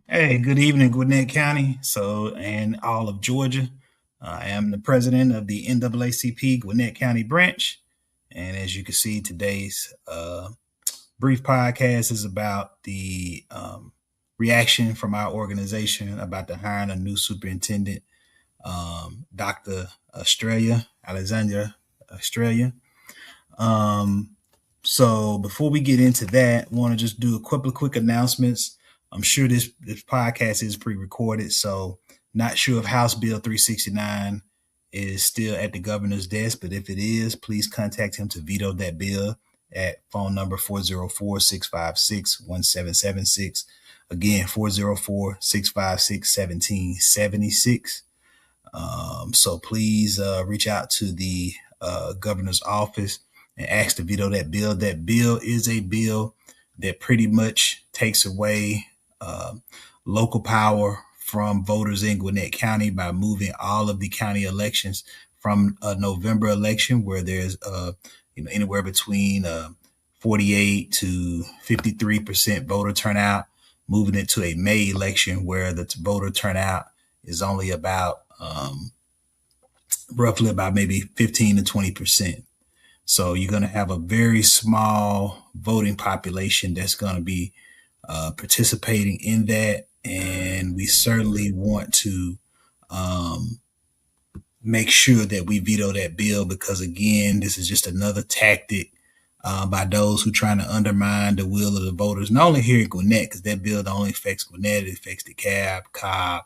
Hey, good evening, Gwinnett County. And all of Georgia. I am the president of the NAACP Gwinnett County branch. And as you can see, today's brief podcast is about the reaction from our organization about the hiring a new superintendent, Dr. Alexandra Estrella. So before we get into that, I want to just do a couple of quick announcements. I'm sure this podcast is pre-recorded, so not sure if House Bill 369 is still at the governor's desk, but if it is, please contact him to veto that bill at phone number 404-656-1776. Again, 404-656-1776. So please reach out to the governor's office and ask to veto that bill. That bill is a bill that pretty much takes away local power from voters in Gwinnett County by moving all of the county elections from a November election where there's anywhere between 48 to 53% voter turnout, moving it to a May election where the voter turnout is only about roughly about maybe 15 to 20%. So you're going to have a very small voting population that's going to be participating in that. And we certainly want to make sure that we veto that bill because, again, this is just another tactic by those who are trying to undermine the will of the voters, not only here in Gwinnett, because that bill not only affects Gwinnett, it affects DeKalb, Cobb,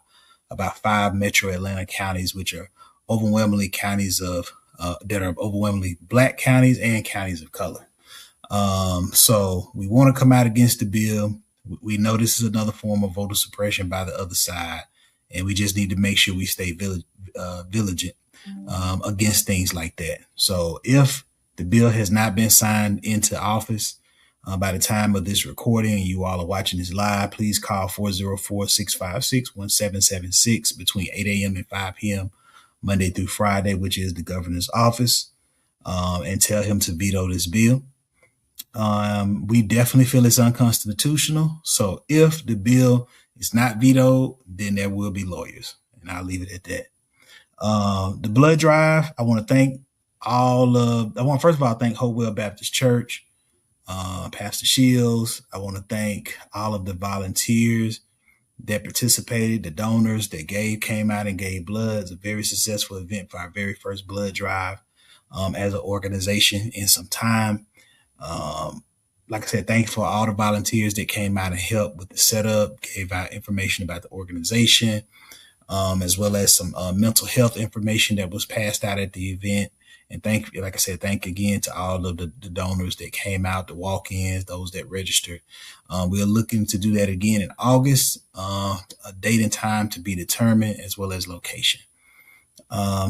about 5 metro Atlanta counties, which are overwhelmingly counties of that are overwhelmingly Black counties and counties of color. So we want to come out against the bill. We know this is another form of voter suppression by the other side, and we just need to make sure we stay vigilant against things like that. So if the bill has not been signed into office by the time of this recording and you all are watching this live, please call 404-656-1776 between 8 a.m. and 5 p.m. Monday through Friday, which is the governor's office, and tell him to veto this bill. We definitely feel it's unconstitutional. So if the bill is not vetoed, then there will be lawyers, and I'll leave it at that. The blood drive, I want to thank first of all, thank Hopewell Baptist Church, Pastor Shields. I want to thank all of the volunteers that participated, the donors that came out and gave blood. It's a very successful event for our very first blood drive as an organization in some time. Like I said, thank you for all the volunteers that came out and helped with the setup, gave out information about the organization, as well as some mental health information that was passed out at the event. And thank you again to all of the donors that came out, the walk-ins, those that registered. We are looking to do that again in August, a date and time to be determined, as well as location.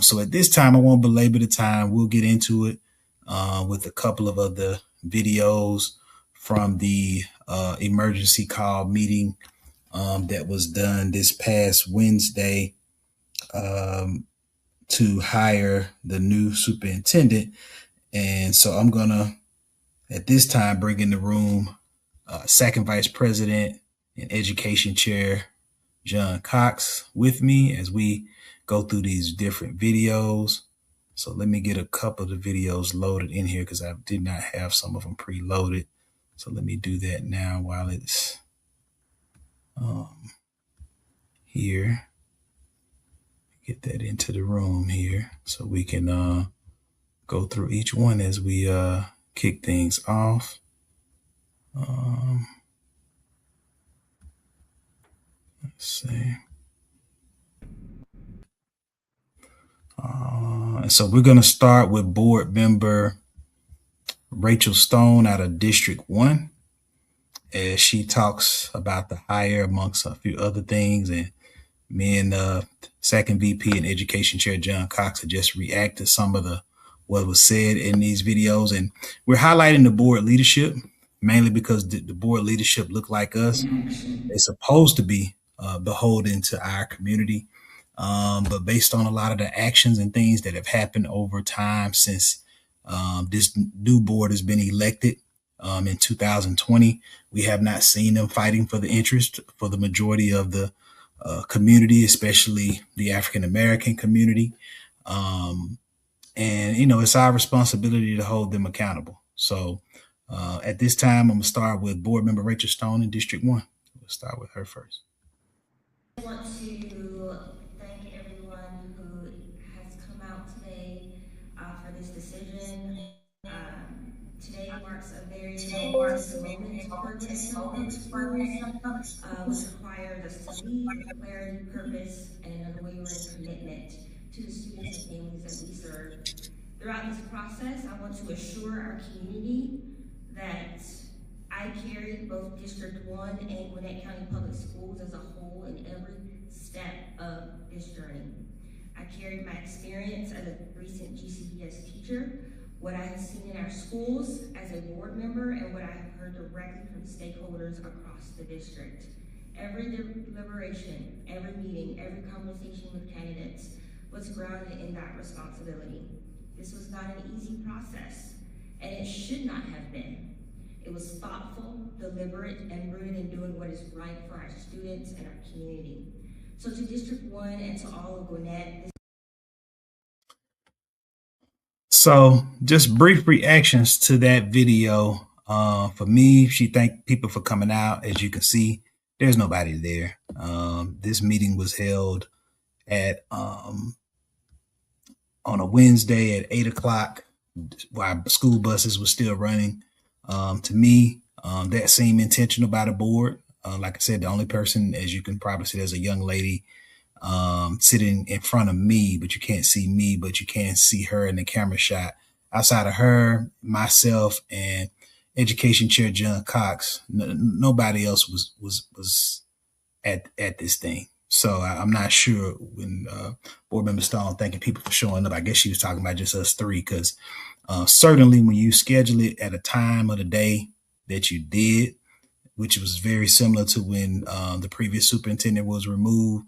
So at this time, I won't belabor the time. We'll get into it with a couple of other videos from the emergency call meeting that was done this past Wednesday to hire the new superintendent. And so I'm going to, at this time, bring in the room Second Vice President and Education Chair Cox with me as we go through these different videos. So let me get a couple of the videos loaded in here because I did not have some of them preloaded. So let me do that now while it's here. Get that into the room here so we can go through each one as we kick things off. Let's see. So we're going to start with board member Rachel Stone out of District 1 as she talks about the hire amongst a few other things. And me and second VP and Education Chair Cox have just react to some of what was said in these videos. And we're highlighting the board leadership mainly because the board leadership look like us. They're supposed to be beholden to our community. But based on a lot of the actions and things that have happened over time since this new board has been elected, in 2020. We have not seen them fighting for the interest for the majority of the community, especially the African American community. And, it's our responsibility to hold them accountable. So at this time, I'm going to start with Board Member Rachel Stone in District 1. We'll start with her first. I want to thank everyone who has come out today for this decision. Today marks a very momentous moment for Gwinnett County Public Schools, which requires us to lead with clarity, purpose, and an unwavering commitment to the students and families that we serve. Throughout this process, I want to assure our community that I carried both District 1 and Gwinnett County Public Schools as a whole in every step of this journey. I carried my experience as a recent GCPS teacher, what I have seen in our schools as a board member, and what I have heard directly from stakeholders across the district. Every deliberation, every meeting, every conversation with candidates was grounded in that responsibility. This was not an easy process, and it should not have been. It was thoughtful, deliberate, and rooted in doing what is right for our students and our community. So to District 1 and to all of Gwinnett. So just brief reactions to that video. For me, she thanked people for coming out. As you can see, there's nobody there. This meeting was held at on a Wednesday at 8 o'clock while school buses were still running. To me, that seemed intentional by the board. Like I said, the only person, as you can probably see, there's a young lady sitting in front of me, but you can't see me, but you can see her in the camera shot. Outside of her, myself, and Education Chair Cox, nobody else was at this thing. So I'm not sure when Board Member Stone thanking people for showing up. I guess she was talking about just us three, because certainly when you schedule it at a time of the day that you did, which was very similar to when the previous superintendent was removed,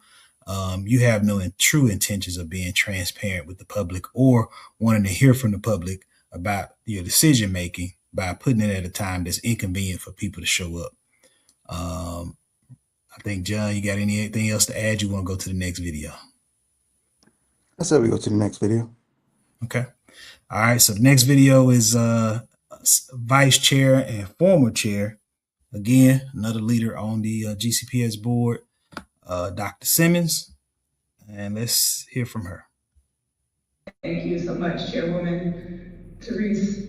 you have no true intentions of being transparent with the public or wanting to hear from the public about your decision making by putting it at a time that's inconvenient for people to show up. I think, John, you got anything else to add? You want to go to the next video? I said we go to the next video. Okay. All right. So the next video is Vice Chair and former Chair, again, another leader on the GCPS board, Dr. Simmons. And let's hear from her. Thank you so much, Chairwoman Therese.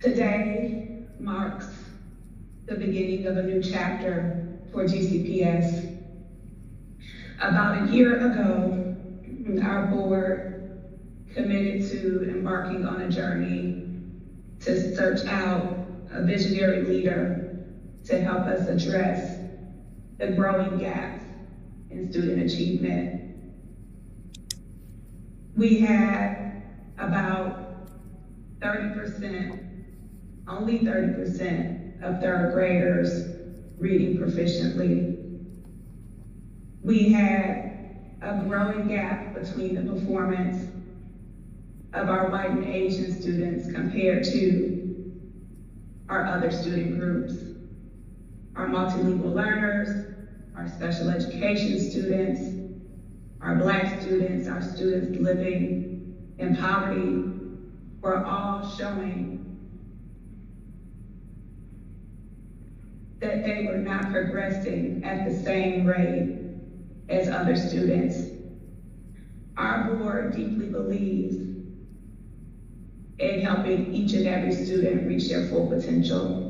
Today marks the beginning of a new chapter for GCPS. About a year ago, our board committed to embarking on a journey to search out a visionary leader to help us address the growing gaps in student achievement. We had about 30%, only 30% of third graders reading proficiently. We had a growing gap between the performance of our white and Asian students compared to our other student groups. Our multilingual learners, our special education students, our Black students, our students living in poverty, were all showing that they were not progressing at the same rate as other students. Our board deeply believes in helping each and every student reach their full potential.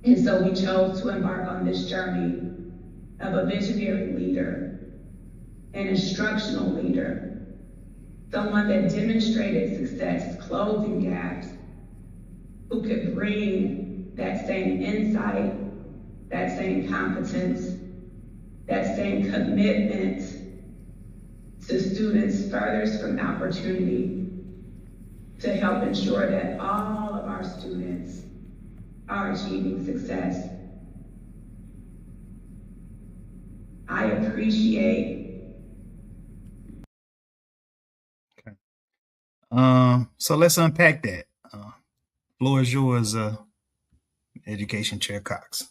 And so we chose to embark on this journey of a visionary leader, an instructional leader, someone that demonstrated success closing gaps, who could bring that same insight, that same competence, that same commitment to students furthest from opportunity to help ensure that all of our students are achieving success. I appreciate. Okay. So let's unpack that. Floor is yours, Education Chair Cox.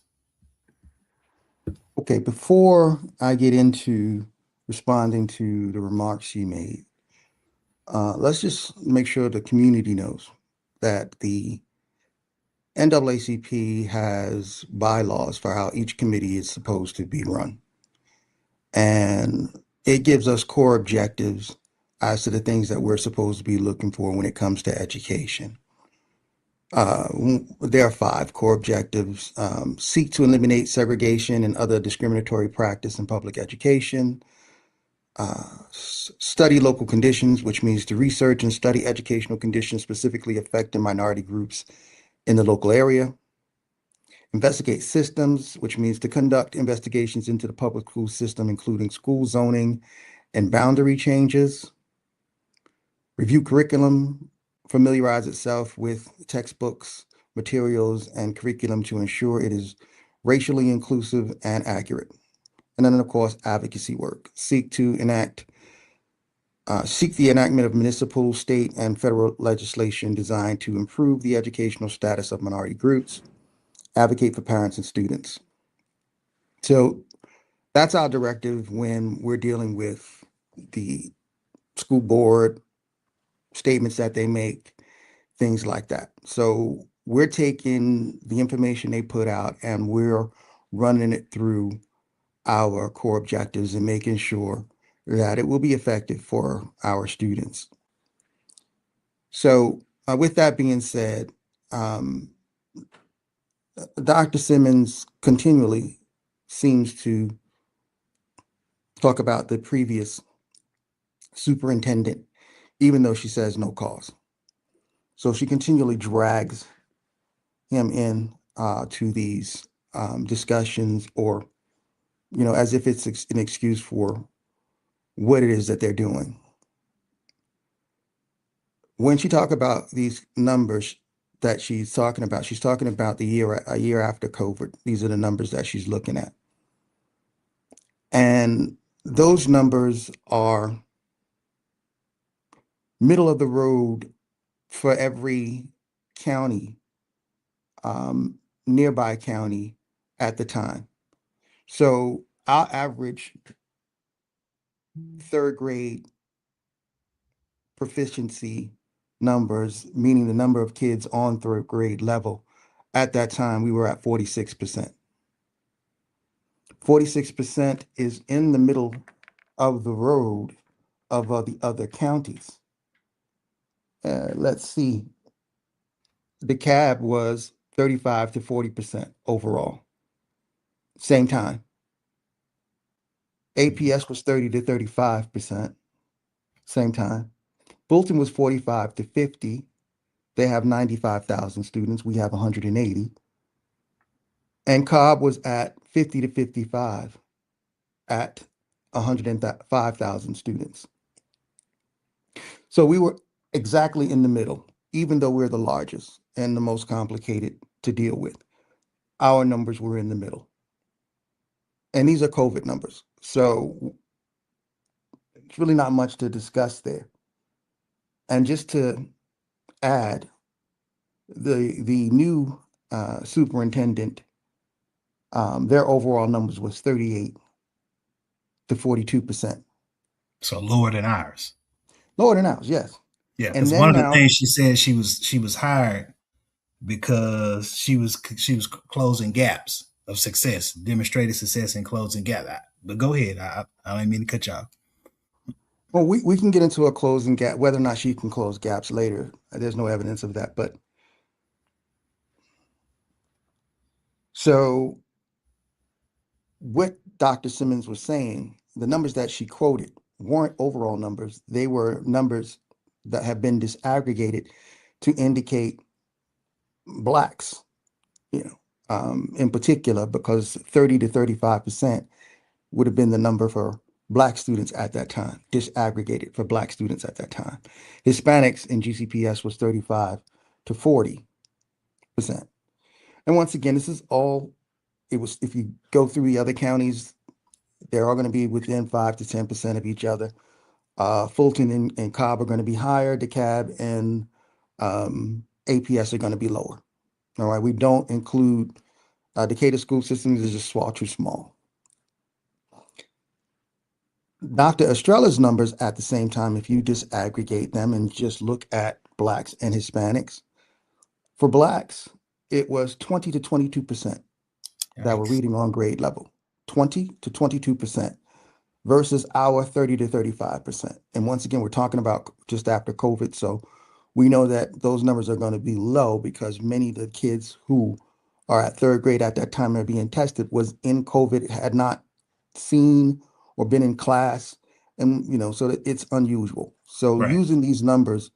Okay, before I get into responding to the remarks she made, let's just make sure the community knows that the NAACP has bylaws for how each committee is supposed to be run. And it gives us core objectives as to the things that we're supposed to be looking for when it comes to education. There are 5 core objectives. Seek to eliminate segregation and other discriminatory practice in public education. Study local conditions, which means to research and study educational conditions specifically affecting minority groups in the local area. Investigate systems, which means to conduct investigations into the public school system, including school zoning and boundary changes. Review curriculum, familiarize itself with textbooks, materials, and curriculum to ensure it is racially inclusive and accurate. And then, of course, advocacy work. Seek the enactment of municipal, state, and federal legislation designed to improve the educational status of minority groups. Advocate for parents and students. So that's our directive when we're dealing with the school board, statements that they make, things like that. So we're taking the information they put out and we're running it through our core objectives and making sure that it will be effective for our students. So with that being said, Dr. Simmons continually seems to talk about the previous superintendent, even though she says no cause. So she continually drags him in to these discussions, or as if it's an excuse for what it is that they're doing. When she talk about these numbers that she's talking about a year after COVID. These are the numbers that she's looking at. And those numbers are middle of the road for every county, nearby county at the time. So our average 3rd grade proficiency numbers, meaning the number of kids on 3rd grade level, at that time we were at 46%. 46% is in the middle of the road of the other counties. Let's see. The cab was 35 to 40% overall. Same time. APS was 30 to 35%. Same time. Fulton was 45 to 50. They have 95,000 students. We have 180. And Cobb was at 50 to 55 at 105,000 students. So we were exactly in the middle, even though we're the largest and the most complicated to deal with. Our numbers were in the middle. And these are COVID numbers. So it's really not much to discuss there. And just to add, the new superintendent, their overall numbers was 38 to 42%. So lower than ours. Lower than ours, yes. Yeah, And because one then of the now, things she said, she was hired because she was closing gaps of success, demonstrated success in closing gaps. But go ahead. I don't mean to cut you off. well, we can get into a closing gap, whether or not she can close gaps later. There's no evidence of that. But so what Dr. Simmons was saying, the numbers that she quoted weren't overall numbers. They were numbers that have been disaggregated to indicate blacks, in particular, because 30 to 35% would have been the number for black students at that time, disaggregated for black students at that time. Hispanics in GCPS was 35 to 40%. And once again, this is all, if you go through the other counties, they're all going to be within 5 to 10% of each other. Fulton and Cobb are going to be higher. DeKalb and APS are going to be lower. All right. We don't include Decatur school systems is just too small. Dr. Estrella's numbers at the same time, if you disaggregate them and just look at Blacks and Hispanics, for Blacks, it was 20 to 22% that were Yikes. reading on grade level, 20 to 22% versus our 30 to 35%. And once again, we're talking about just after COVID. So we know that those numbers are going to be low because many of the kids who are at third grade at that time they're being tested was in COVID, had not seen or been in class. And, so it's unusual. So Right. using these numbers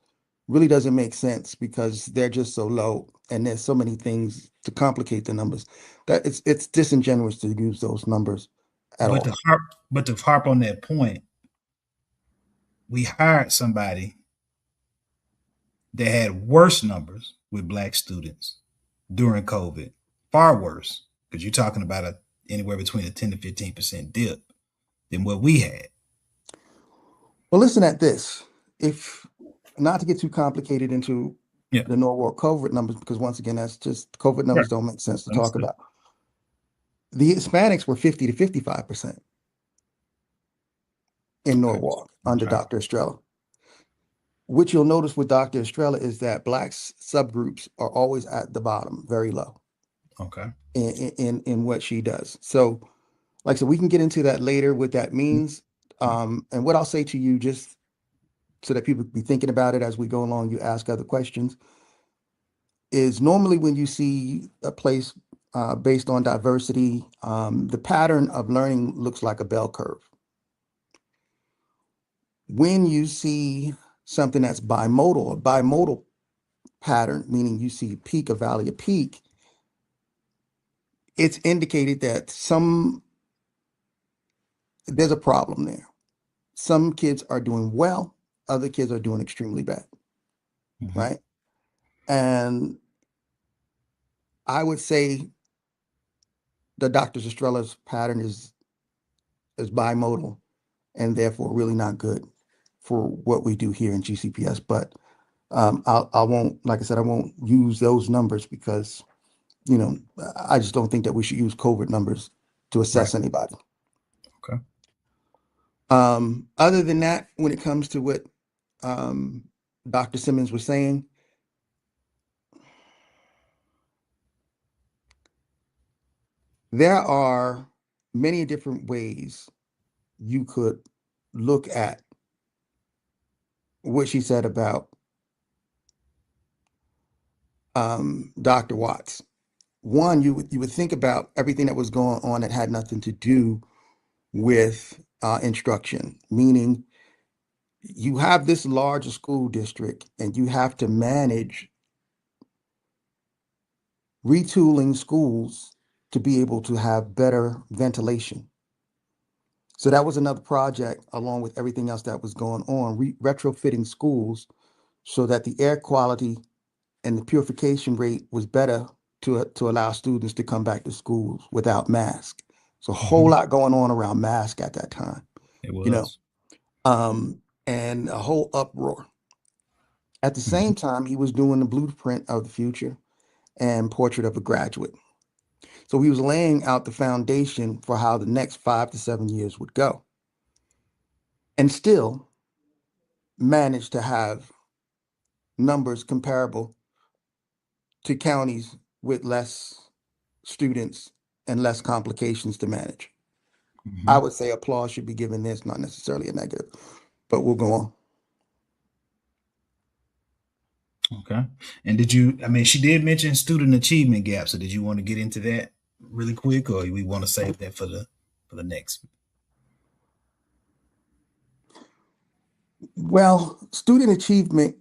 really doesn't make sense because they're just so low and there's so many things to complicate the numbers that it's disingenuous to use those numbers at But all. to harp on that point, we hired somebody that had worse numbers with Black students during COVID, far worse, because you're talking about anywhere between a 10 to 15% dip than what we had. Well, listen at this. If not to get too complicated into Yeah. the Norwalk COVID numbers, because once again, that's just COVID numbers Right. don't make sense to talk Understood. about. The Hispanics were 50 to 55% in Okay. Norwalk under Okay. Dr. Estrella. What you'll notice with Dr. Estrella is that Blacks subgroups are always at the bottom, very low Okay. in what she does. So, like I said, we can get into that later, what that means. And what I'll say to you, just so that people be thinking about it as we go along, you ask other questions, is normally when you see a place based on diversity, the pattern of learning looks like a bell curve. When you see something that's bimodal, a bimodal pattern, meaning you see peak, a valley, a peak, it's indicated that there's a problem there. Some kids are doing well, other kids are doing extremely bad, Mm-hmm. right? And I would say the Dr. Estrella's pattern is bimodal and therefore really not good for what we do here in GCPS. But I won't, like I said, I won't use those numbers because, I just don't think that we should use COVID numbers to Right. assess anybody. Okay. Other than that, when it comes to what Dr. Simmons was saying, there are many different ways you could look at what she said about Dr. Watts. One, you would think about everything that was going on that had nothing to do with instruction, meaning you have this large school district and you have to manage retooling schools to be able to have better ventilation. So that was another project along with everything else that was going on, retrofitting schools so that the air quality and the purification rate was better to allow students to come back to schools without mask. So a whole Mm-hmm. lot going on around mask at that time, It you know, was. and a whole uproar. At the Mm-hmm. same time, he was doing the blueprint of the future and portrait of a graduate. So he was laying out the foundation for how the next 5 to 7 years would go, and still managed to have numbers comparable to counties with less students and less complications to manage. I Mm-hmm. would say applause should be given this, not necessarily a negative, but we'll go on. Okay. And did you? I mean, she did mention student achievement gap. So did you want to get into that really quick, or we want to save that for the next? Well, student achievement,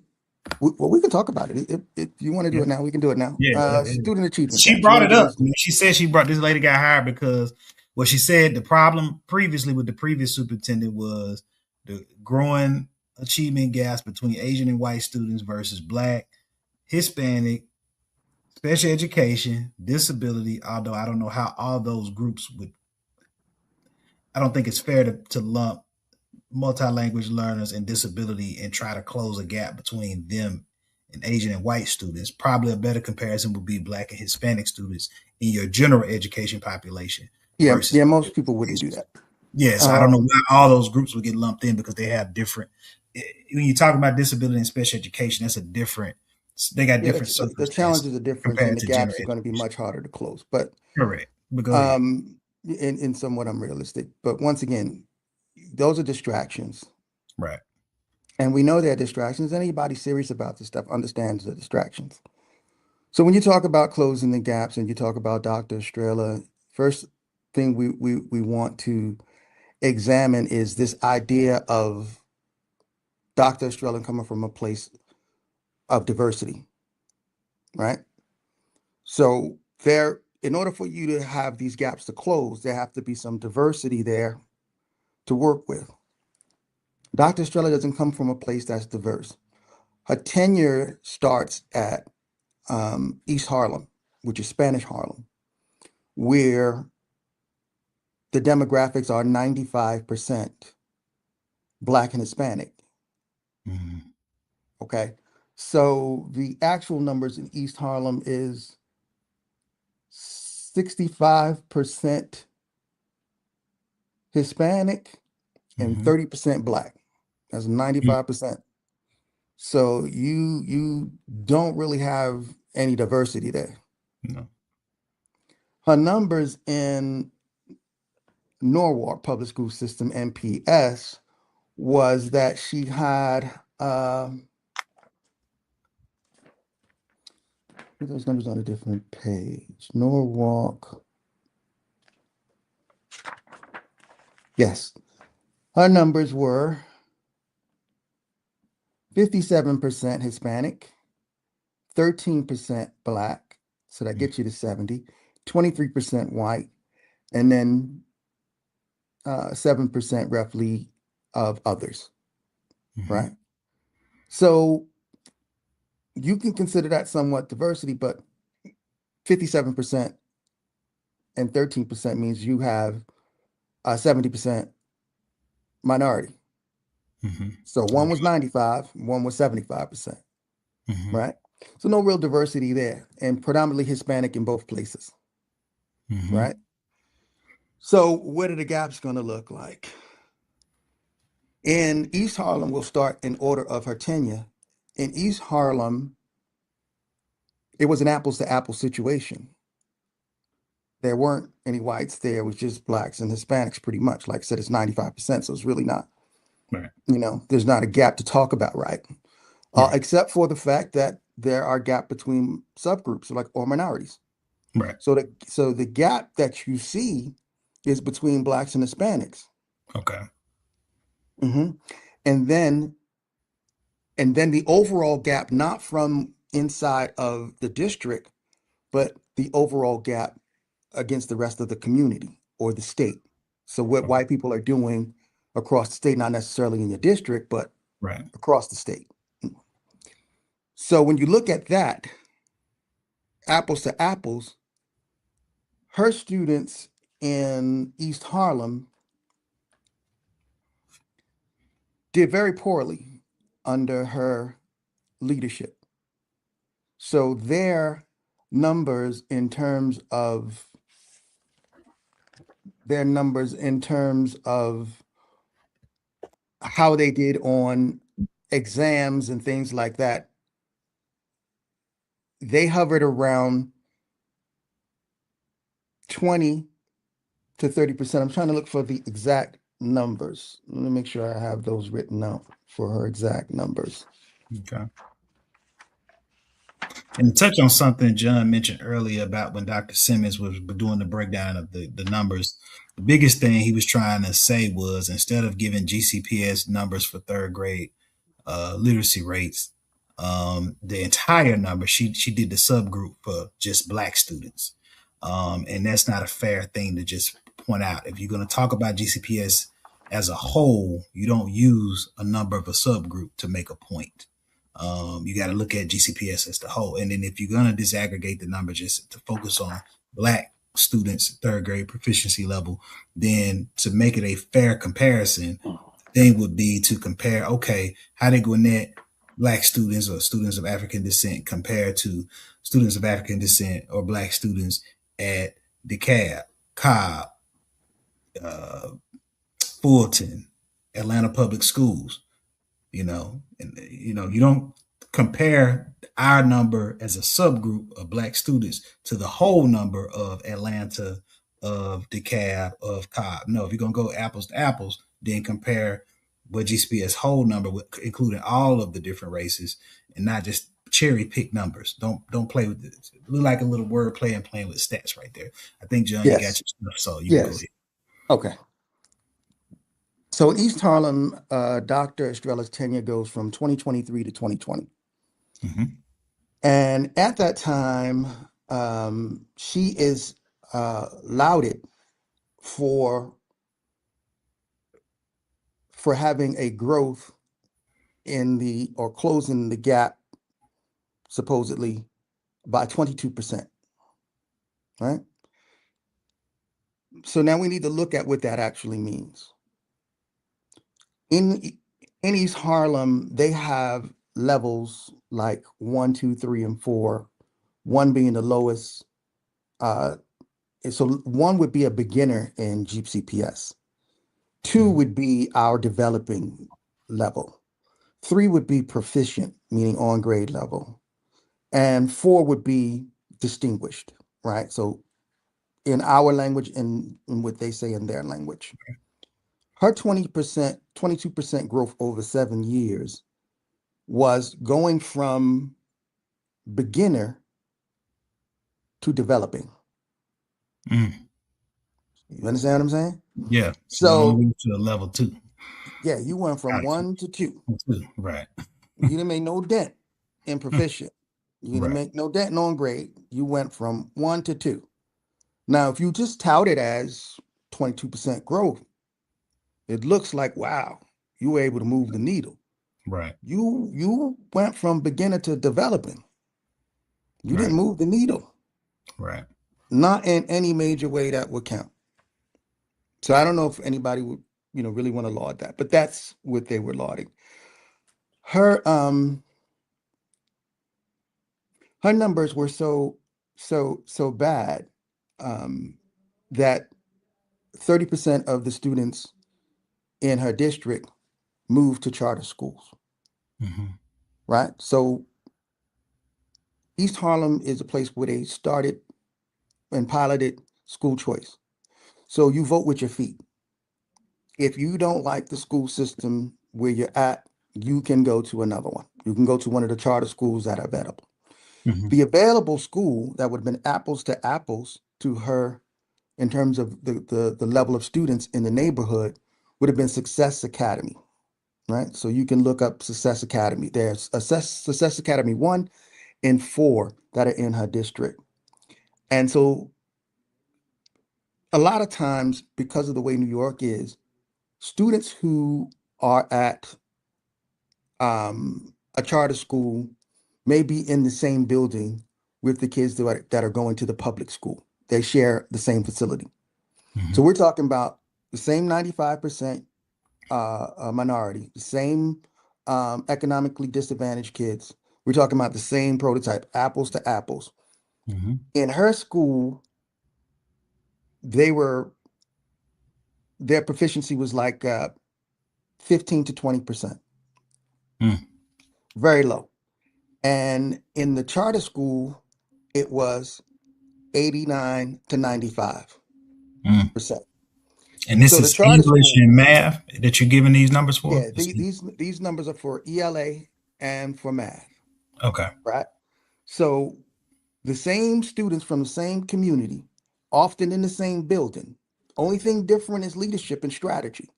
well, we can talk about it. If you want to do Yeah. it now, we can do it now. Yeah. Student achievement She gaps. You brought want it to give up. us? I mean, she said she brought this lady got hired because what she said the problem previously with the previous superintendent was the growing achievement gaps between Asian and white students versus Black, Hispanic, special education, disability. Although I don't know how all those groups would. I don't think it's fair to lump multi-language learners and disability and try to close a gap between them and Asian and white students. Probably a better comparison would be Black and Hispanic students in your general education population Yeah, versus. yeah, most people wouldn't do that. Yes, I don't know why all those groups would get lumped in because they have different. When you talk about disability and special education, that's a different. They got Yeah, different the challenges circumstances are different, and compared the to general gaps are going to be education. much harder to close. But Correct, but go ahead. in somewhat unrealistic. But once again, those are distractions, Right. and we know they're distractions. Anybody serious about this stuff understands the distractions. So when you talk about closing the gaps and you talk about Dr. Estrella, first thing we want to examine is this idea of Dr. Estrella coming from a place of diversity, right? So in order for you to have these gaps to close, there have to be some diversity there to work with. Dr. Estrella doesn't come from a place that's diverse. Her tenure starts at East Harlem, which is Spanish Harlem, where the demographics are 95% Black and Hispanic. Mhm. Okay. So the actual numbers in East Harlem is 65% Hispanic and Mhm. 30% Black. That's 95%. So you don't really have any diversity there. No. Her numbers in Norwalk Public School System, NPS, was that she had those numbers on a different page. Norwalk. Yes. Her numbers were 57% Hispanic, 13% Black, so that gets you to 70, 23% white, and then 7% roughly of others, Mhm. right? So you can consider that somewhat diversity, but 57% and 13% means you have 70% minority. Mhm. So one was 95, one was 75%, Mhm. right? So no real diversity there, and predominantly Hispanic in both places, Mhm. right? So what are the gaps going to look like? In East Harlem, we'll start in order of her tenure. In East Harlem, it was an apples to apples situation. There weren't any whites there, it was just Blacks and Hispanics pretty much. Like I said, it's 95%, so it's really not, Right. there's not a gap to talk about, right? Right. Except for the fact that there are gap between subgroups like or minorities. Right. So the gap that you see is between Blacks and Hispanics. Okay. Mhm. And then the overall gap, not from inside of the district, but the overall gap against the rest of the community or the state. So what Okay. white people are doing across the state, not necessarily in your district, but Right. across the state. So when you look at that, apples to apples, her students in East Harlem did very poorly under her leadership. So numbers in terms of their numbers in terms of how they did on exams and things like that, they hovered around 20 to 30%. I'm trying to look for the exact numbers. Let me make sure I have those written out for her exact numbers. Okay. And to touch on something John mentioned earlier about when Dr. Simmons was doing the breakdown of the numbers, the biggest thing he was trying to say was instead of giving GCPS numbers for third grade literacy rates, the entire number, she did the subgroup for just Black students. And that's not a fair thing to just point out. If you're going to talk about GCPS as a whole, you don't use a number of a subgroup to make a point. You got to look at GCPS as the whole. And then if you're going to disaggregate the number just to focus on Black students, third grade proficiency level, then to make it a fair comparison, the thing would be to compare, okay, how did Gwinnett Black students or students of African descent compared to students of African descent or Black students at DeKalb, Cobb, uh, Fulton, Atlanta Public Schools. You don't compare our number as a subgroup of Black students to the whole number of Atlanta, of DeKalb, of Cobb. No, if you're gonna go apples to apples, then compare what GCPS whole number, including all of the different races, and not just cherry pick numbers. Don't play with it. Look like a little word play and playing with stats right there. I think John, you got Yes. your stuff, so you can go Yes. ahead. Okay. So in East Harlem, Dr. Estrella's tenure goes from 2023 to 2020. Mm-hmm. And at that time, she is lauded for having a growth or closing the gap, supposedly, by 22%, right? So now we need to look at what that actually means. In East Harlem, they have levels like 1, 2, 3, and 4, 1 being the lowest. So 1 would be a beginner in GCPS. 2 Mm-hmm. would be our developing level. 3 would be proficient, meaning on grade level. And 4 would be distinguished, right? So in our language and in what they say in their language. Her 20%, 22% growth over 7 years was going from beginner to developing. Mm. You understand what I'm saying? Yeah. She only So went to a level 2. yeah, you went from Gotcha. 1 to 2. Right. You didn't make no dent in proficient. You didn't Right. make no dent in on grade. You went from 1 to 2. Now, if you just tout it as 22% growth, it looks like, wow, you were able to move the needle. Right. You went from beginner to developing. You Right. didn't move the needle, Right. not in any major way that would count. So I don't know if anybody would, really want to laud that, but that's what they were lauding. Her her numbers were so bad that 30% of the students in her district moved to charter schools, Mm-hmm. right? So East Harlem is a place where they started and piloted school choice. So you vote with your feet. If you don't like the school system where you're at, you can go to another one. You can go to one of the charter schools that are available. Mm-hmm. The available school that would have been apples to apples to her in terms of the level of students in the neighborhood would have been Success Academy, right? So you can look up Success Academy. There's Success Academy 1 and 4 that are in her district. And so a lot of times, because of the way New York is, students who are at a charter school may be in the same building with the kids that are going to the public school. They share the same facility. So Mm-hmm. we're talking about the same 95% minority, the same economically disadvantaged kids. We're talking about the same prototype, apples to apples. Mm-hmm. In her school, their proficiency was like 15 to 20%, Mm. very low. And in the charter school, it was 89 to 95%. Mm. And this So the is charter English school, and math that you're giving these numbers for? yeah, these numbers are for ELA and for math, Okay. right? So the same students from the same community, often in the same building. Only thing different is leadership and strategy.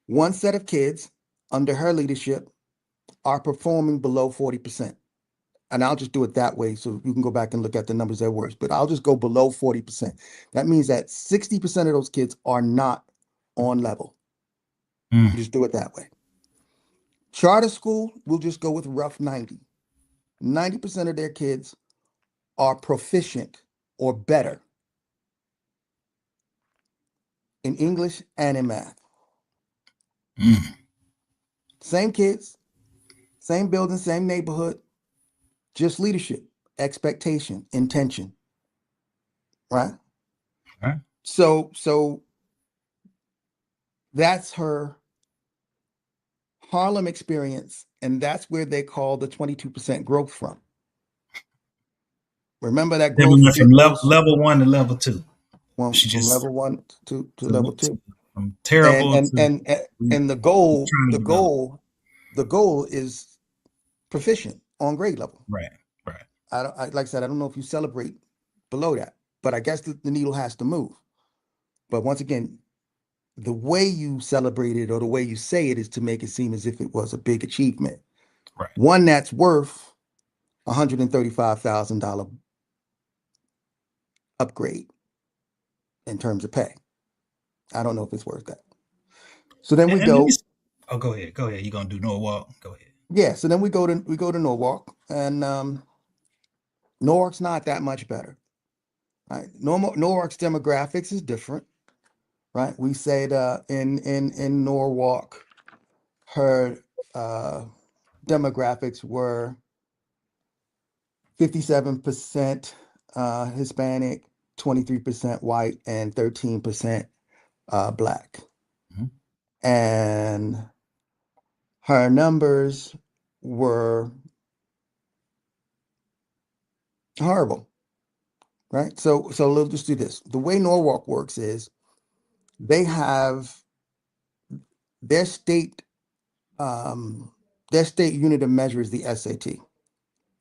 One set of kids under her leadership are performing below 40%. And I'll just do it that way so you can go back and look at the numbers that works, but I'll just go below 40%. That means that 60% of those kids are not on level. Mm. You just do it that way. Charter school, we'll just go with rough 90. 90% of their kids are proficient or better in English and in math. Mm. Same kids, Same building, same neighborhood, just leadership, expectation, intention, right? Right. So that's her Harlem experience, and that's where they call the 22% growth from. Remember that Then we growth went from was level 1 to level 2. from She from just level one to level two. from And terrible and to and we and the trying to the develop. goal, the goal is proficient on grade level. Right, right. Like I said, I don't know if you celebrate below that, but I guess the needle has to move. But once again, the way you celebrate it or the way you say it is to make it seem as if it was a big achievement. Right. One that's worth $135,000 upgrade in terms of pay. I don't know if it's worth that. So then we And let me. go, Oh, go ahead. Go ahead. You gonna do Norwalk? Go ahead. yeah. So then we go to Norwalk, and Norwalk's not that much better, right? Norwalk's demographics is different, right? We said in Norwalk, her uh, demographics were 57% Hispanic, 23% white, and 13% black. Mhm. And her numbers were horrible, right? So let's just do this. The way Norwalk works is they have their state um, their state unit of measure is the SAT.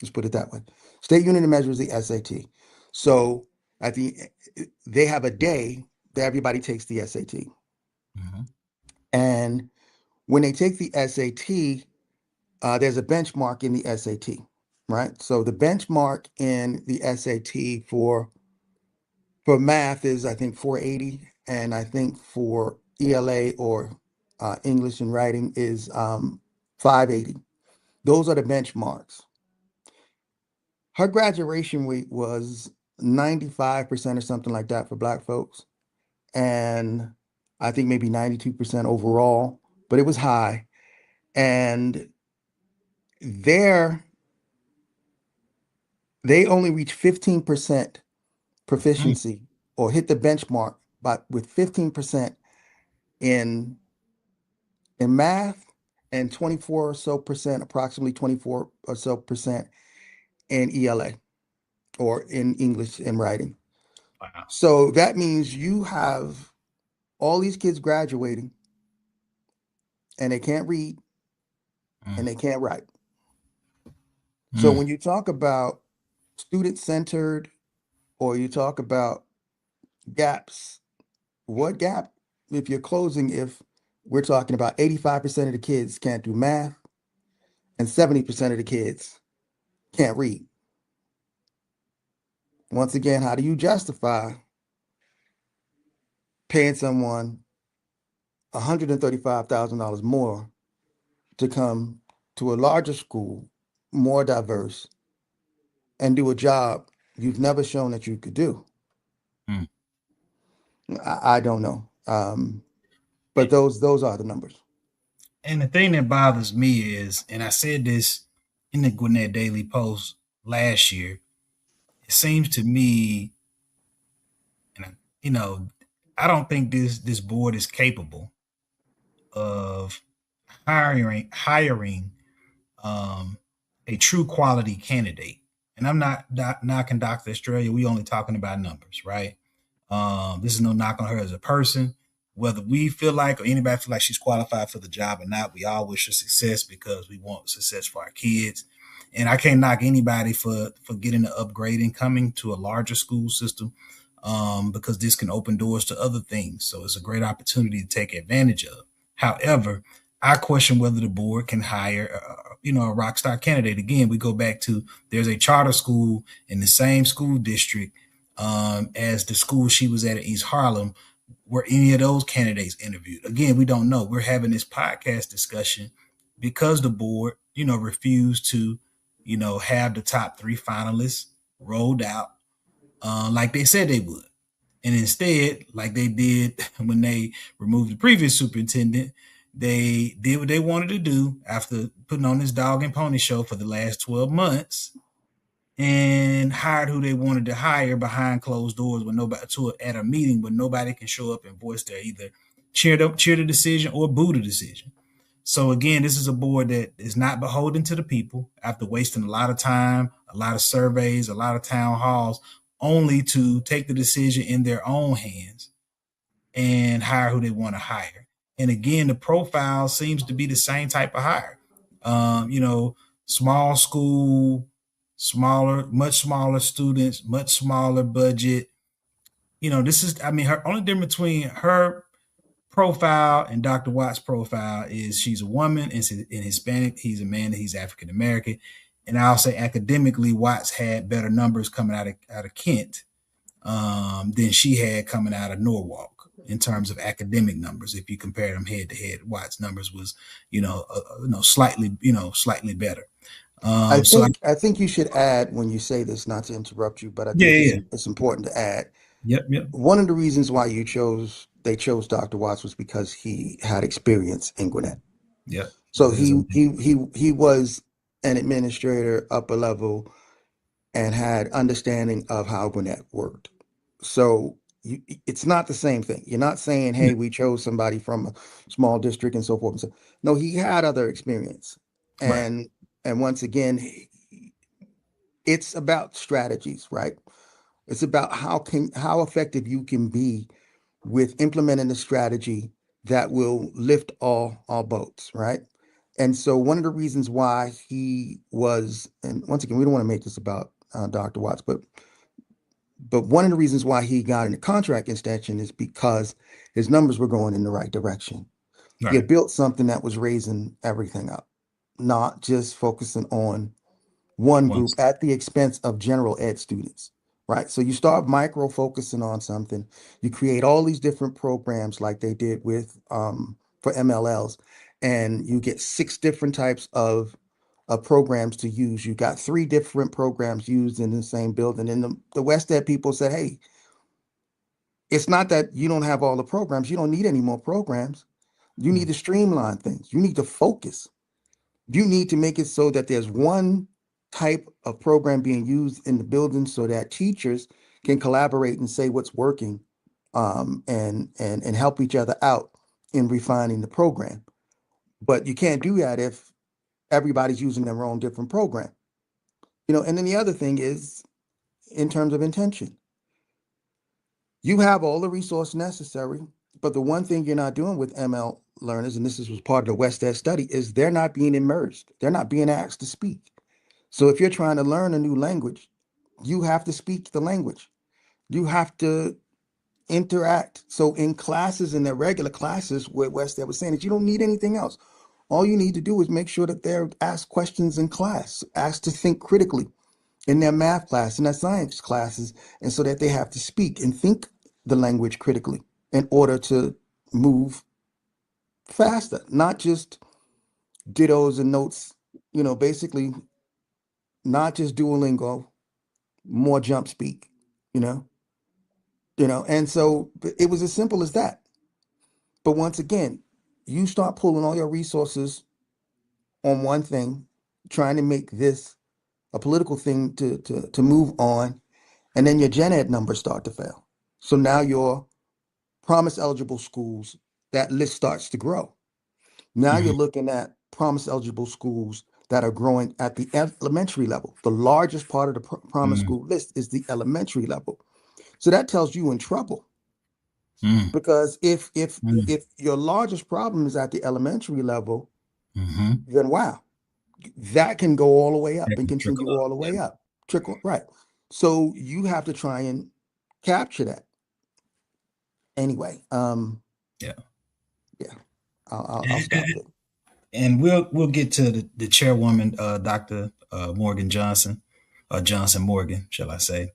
Let's put it that way. State unit of measure is the SAT. So at the they have a day that everybody takes the SAT. Mhm. And when they take the SAT, there's a benchmark in the SAT, right? So the benchmark in the SAT for math is I think 480, and I think for ELA or English and writing is 580. Those are the benchmarks. Her graduation rate was 95% or something like that for Black folks, and I think maybe 92% overall, but it was high. And there, they only reached 15% Mm. proficiency or hit the benchmark, but with 15% in math and 24 or so percent, approximately 24 or so percent in ELA or in English and writing. Wow. So that means you have all these kids graduating and they can't read and Mm. they can't write. So Mm. when you talk about student centered or you talk about gaps, what gap if you're closing if we're talking about 85% of the kids can't do math and 70% of the kids can't read? Once again, how do you justify paying someone $135,000 more to come to a larger school, more diverse, and do a job you've never shown that you could do? Mm. I don't know. But those are the numbers. And the thing that bothers me is, and I said this in the Gwinnett Daily Post last year, it seems to me, and you know, I don't think this board is capable of hiring um, a true quality candidate. And I'm not knocking Dr. Estrella. We only talking about numbers, right? This is no knock on her as a person. Whether we feel like or anybody feel like she's qualified for the job or not, we all wish her success because we want success for our kids. And I can't knock anybody for getting an upgrade and coming to a larger school system because this can open doors to other things. So it's a great opportunity to take advantage of. However, I question whether the board can hire, a rock star candidate. Again, we go back to there's a charter school in the same school district as the school she was at East Harlem. Were any of those candidates interviewed? Again, we don't know. We're having this podcast discussion because the board, refused to, have the top three finalists rolled out like they said they would. And instead, like they did when they removed the previous superintendent, They did what they wanted to do after putting on this dog and pony show for the last 12 months and hired who they wanted to hire behind closed doors when nobody at a meeting when nobody can show up and voice their either cheer the decision or boo the decision. So again, this is a board that is not beholden to the people after wasting a lot of time, a lot of surveys, a lot of town halls, only to take the decision in their own hands and hire who they want to hire. And again, the profile seems to be the same type of hire. Small school, much smaller students, much smaller budget. Her only difference between her profile and Dr. Watts' profile is she's a woman and Hispanic. He's a man and he's African American. And I'll say academically, Watts had better numbers coming out of Kent than she had coming out of Norwalk in terms of academic numbers. If you compare them head to head, Watts' numbers was, slightly better. I think you should add, when you say this, not to interrupt you, but I think it's important to add. Yep. One of the reasons why they chose Dr. Watts was because he had experience in Gwinnett. Yep. So he was an administrator, upper level, and had understanding of how Gwinnett worked. So it's not the same thing. You're not saying, hey, we chose somebody from a small district and so forth and so. No, he had other experience. And once again, it's about strategies, right? It's about how effective you can be with implementing a strategy that will lift all boats, right? And so one of the reasons why he was, and once again, we don't want to make this about Dr. Watts, but one of the reasons why he got into contract extension is because his numbers were going in the right direction. Right. He had built something that was raising everything up, not just focusing on one group at the expense of general ed students, right? So you start micro focusing on something, you create all these different programs like they did with for MLLs, and you get 6 different types of programs to use. You got 3 different programs used in the same building. And the West Ed people said, hey, it's not that you don't have all the programs. You don't need any more programs. You need to streamline things. You need to focus. You need to make it so that there's one type of program being used in the building so that teachers can collaborate and say what's working and help each other out in refining the program. But you can't do that if everybody's using their own different program. And then the other thing is, in terms of intention, you have all the resources necessary, but the one thing you're not doing with ML learners, and this was part of the West Ed study, is they're not being immersed. They're not being asked to speak. So if you're trying to learn a new language, you have to speak the language. You have to interact. So in classes, in their regular classes, what West Ed was saying is you don't need anything else. All you need to do is make sure that they're asked questions in class, asked to think critically in their math class, in their science classes, and so that they have to speak and think the language critically in order to move faster, not just dittos and notes, basically not just Duolingo, more jump speak, and so it was as simple as that. But once again, you start pulling all your resources on one thing, trying to make this a political thing to move on, and then your gen ed numbers start to fail. So now your promise eligible schools, that list starts to grow. Now you're looking at promise eligible schools that are growing at the elementary level. The largest part of the promise school list is the elementary level. So that tells you in trouble. Because if your largest problem is at the elementary level, then wow, that can go all the way up and continue all the way up. Trickle, right. So you have to try and capture that. Anyway, I'll stop there. And we'll get to the chairwoman, Dr. Morgan Johnson, Johnson Morgan, shall I say,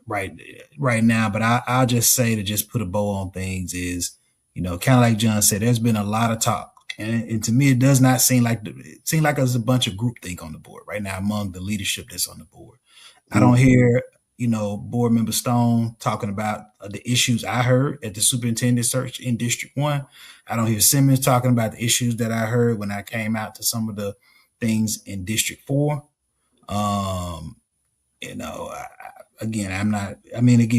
right now. But I'll just say, to just put a bow on things, is, kind of like John said, there's been a lot of talk, and to me, it does not seem like there's a bunch of groupthink on the board right now among the leadership that's on the board. I don't hear Board Member Stone talking about the issues I heard at the superintendent search in District 1. I don't hear Simmons talking about the issues that I heard when I came out to some of the things in District 4. Again,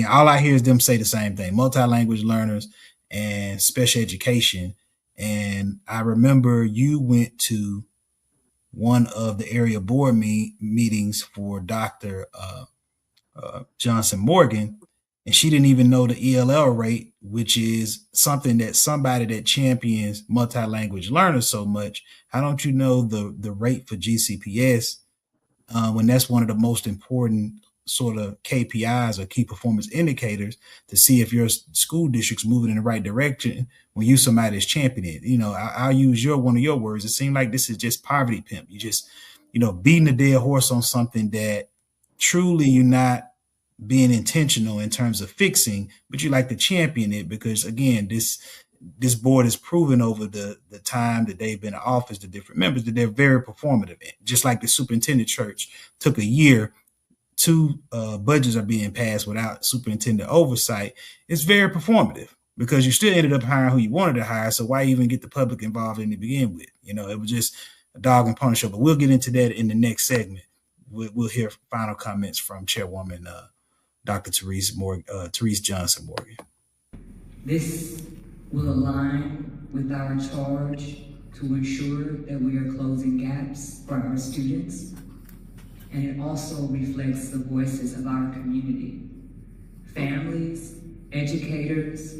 all I hear is them say the same thing: multi-language learners and special education. And I remember you went to one of the area board meetings for Dr. Johnson Morgan, and she didn't even know the ELL rate, which is something that somebody that champions multi-language learners so much. How don't you know the rate for GCPS when that's one of the most important sort of KPIs or key performance indicators to see if your school district's moving in the right direction when you somebody is championing it? I'll use one of your words. It seems like this is just poverty pimp. You just, beating a dead horse on something that truly you're not being intentional in terms of fixing, but you like to champion it because, again, this board has proven over the time that they've been in office, the different members, that they're very performative. Just like the superintendent church took a year, 2 budgets are being passed without superintendent oversight. It's very performative because you still ended up hiring who you wanted to hire. So why even get the public involved in to begin with? It was just a dog and pony show. But we'll get into that in the next segment. We'll hear final comments from Chairwoman Dr. Therese Johnson Morgan. This will align with our charge to ensure that we are closing gaps for our students, and it also reflects the voices of our community. Families, educators,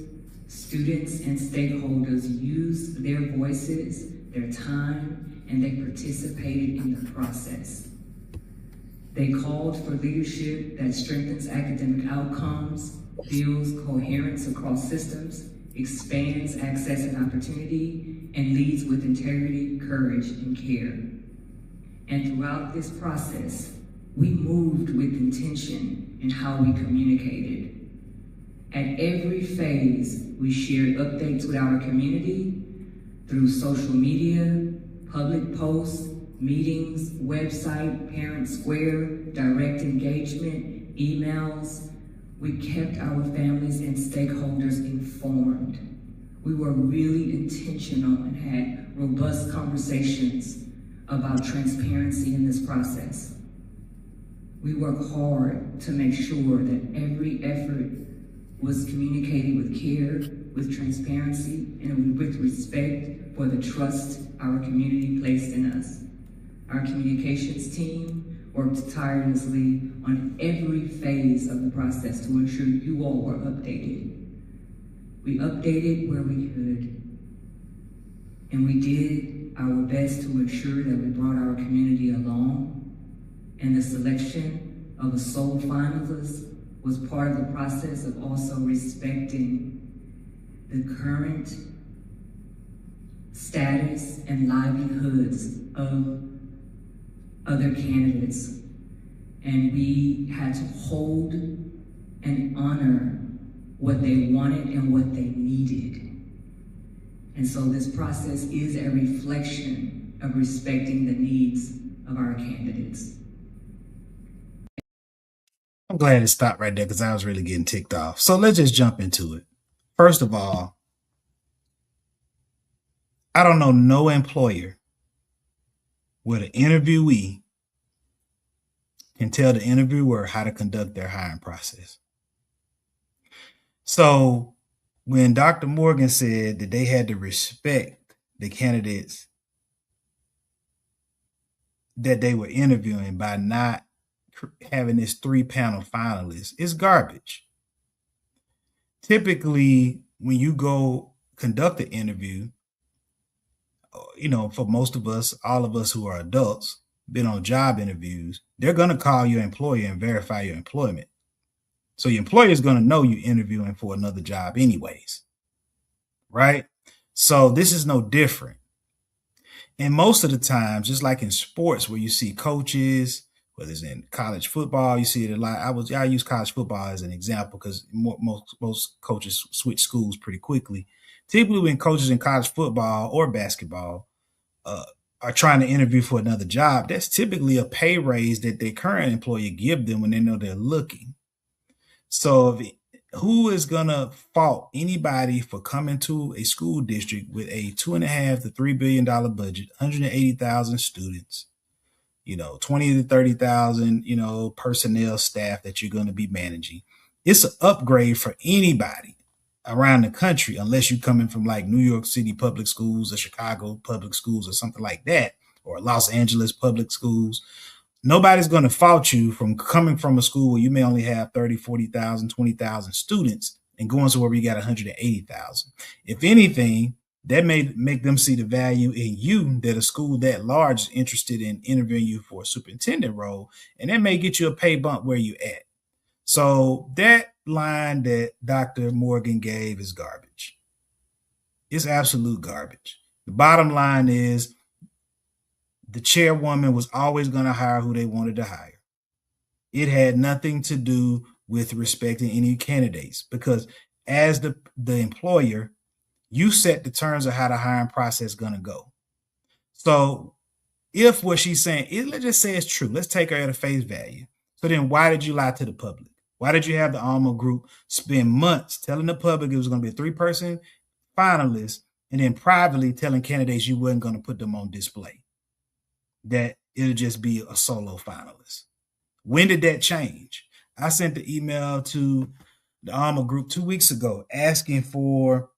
students, and stakeholders use their voices, their time, and they participated in the process. They called for leadership that strengthens academic outcomes, builds coherence across systems, expands access and opportunity, and leads with integrity, courage, and care. And throughout this process, we moved with intention in how we communicated. At every phase, we shared updates with our community through social media, public posts, meetings, website, Parent Square, direct engagement, emails. We kept our families and stakeholders informed. We were really intentional and had robust conversations about transparency in this process. We worked hard to make sure that every effort was communicated with care, with transparency, and with respect for the trust our community placed in us. Our communications team worked tirelessly on every phase of the process to ensure you all were updated. We updated where we could, and we did our best to ensure that we brought our community along, and the selection of a sole finalist was part of the process of also respecting the current status and livelihoods of other candidates. And we had to hold and honor what they wanted and what they needed. And so this process is a reflection of respecting the needs of our candidates. I'm glad it stopped right there because I was really getting ticked off. So let's just jump into it. First of all, I don't know no employer where the interviewee can tell the interviewer how to conduct their hiring process. So when Dr. Morgan said that they had to respect the candidates that they were interviewing by not having this 3-panel finalists, it's garbage. Typically, when you go conduct an interview, for most of us, all of us who are adults, been on job interviews, they're going to call your employer and verify your employment. So your employer is going to know you're interviewing for another job anyways, right? So this is no different. And most of the time, just like in sports where you see coaches, whether it's in college football, you see it a lot. I use college football as an example because most coaches switch schools pretty quickly. Typically when coaches in college football or basketball are trying to interview for another job, that's typically a pay raise that their current employer give them when they know they're looking. So who is gonna fault anybody for coming to a school district with a $2.5 to $3 billion budget, 180,000 students, 20 to 30,000, personnel staff that you're going to be managing? It's an upgrade for anybody around the country, unless you're coming from like New York City public schools or Chicago public schools or something like that, or Los Angeles public schools. Nobody's going to fault you from coming from a school where you may only have 30, 40,000, 20,000 students and going somewhere where you got 180,000. If anything, that may make them see the value in you, that a school that large is interested in interviewing you for a superintendent role, and that may get you a pay bump where you at. So that line that Dr. Morgan gave is garbage. It's absolute garbage. The bottom line is the chairwoman was always going to hire who they wanted to hire. It had nothing to do with respecting any candidates, because as the employer, you set the terms of how the hiring process is going to go. So if what she's saying, let's just say it's true, let's take her at a face value. So then why did you lie to the public? Why did you have the Alma group spend months telling the public it was going to be a 3-person finalist, and then privately telling candidates you weren't going to put them on display, that it'll just be a solo finalist? When did that change? I sent the email to the Alma group 2 weeks ago asking for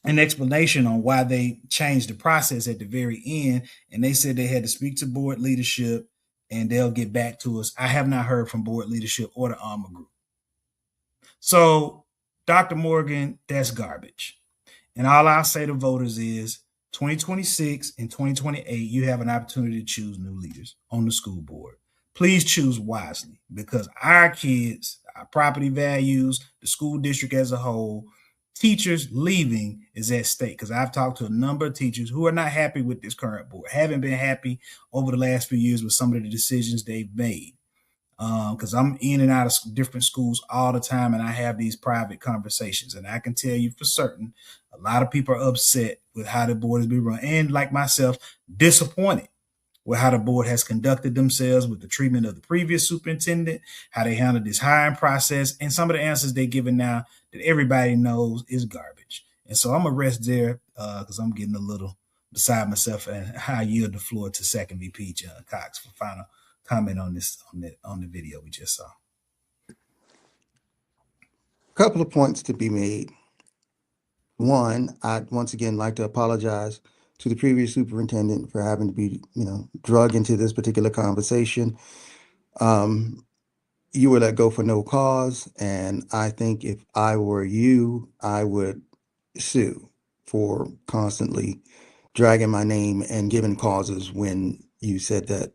an explanation on why they changed the process at the very end, and they said they had to speak to board leadership and they'll get back to us. I have not heard from board leadership or the Alma group. So, Dr. Morgan, that's garbage. And all I'll say to voters is 2026 and 2028, you have an opportunity to choose new leaders on the school board. Please choose wisely, because our kids, our property values, the school district as a whole, teachers leaving is at stake. Because I've talked to a number of teachers who are not happy with this current board, haven't been happy over the last few years with some of the decisions they've made. Because I'm in and out of different schools all the time, and I have these private conversations, and I can tell you for certain, a lot of people are upset with how the board has been run, and like myself, disappointed with how the board has conducted themselves with the treatment of the previous superintendent, how they handled this hiring process, and some of the answers they're giving now that everybody knows is garbage. And so I'm going to rest there because I'm getting a little beside myself, and I yield the floor to second VP Cox for final comment on this, on the video we just saw. A couple of points to be made. One, I'd once again like to apologize to the previous superintendent for having to be, drug into this particular conversation. You were let go for no cause, and I think if I were you, I would sue for constantly dragging my name and giving causes when you said that,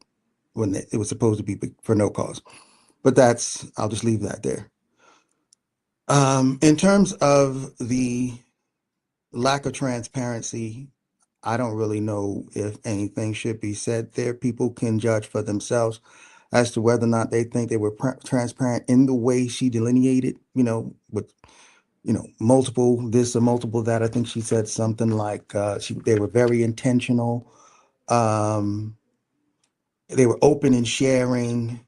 when it was supposed to be for no cause. But I'll just leave that there. In terms of the lack of transparency, I don't really know if anything should be said there. People can judge for themselves as to whether or not they think they were transparent in the way she delineated, with, multiple this or multiple that. I think she said something like they were very intentional. They were open and sharing.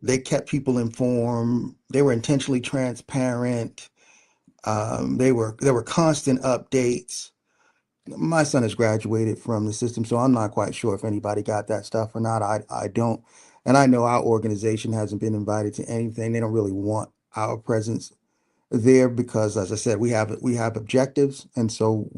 They kept people informed. They were intentionally transparent. There were constant updates. My son has graduated from the system, so I'm not quite sure if anybody got that stuff or not. I don't. And I know our organization hasn't been invited to anything. They don't really want our presence there because, as I said, we have objectives, and so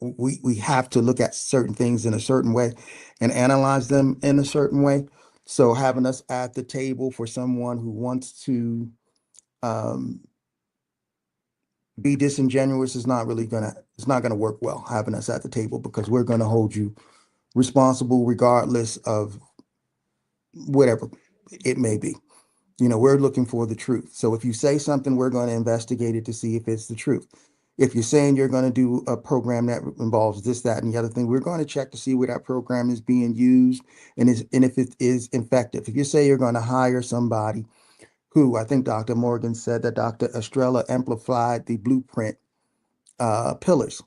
we have to look at certain things in a certain way and analyze them in a certain way. So having us at the table for someone who wants to be disingenuous is not gonna work well, having us at the table, because we're gonna hold you responsible regardless of whatever it may be. We're looking for the truth. So if you say something, we're going to investigate it to see if it's the truth. If you're saying you're going to do a program that involves this, that, and the other thing, we're going to check to see where that program is being used and if it is effective. If you say you're going to hire somebody who, I think Dr. Morgan said that Dr. Estrella amplified the blueprint pillars.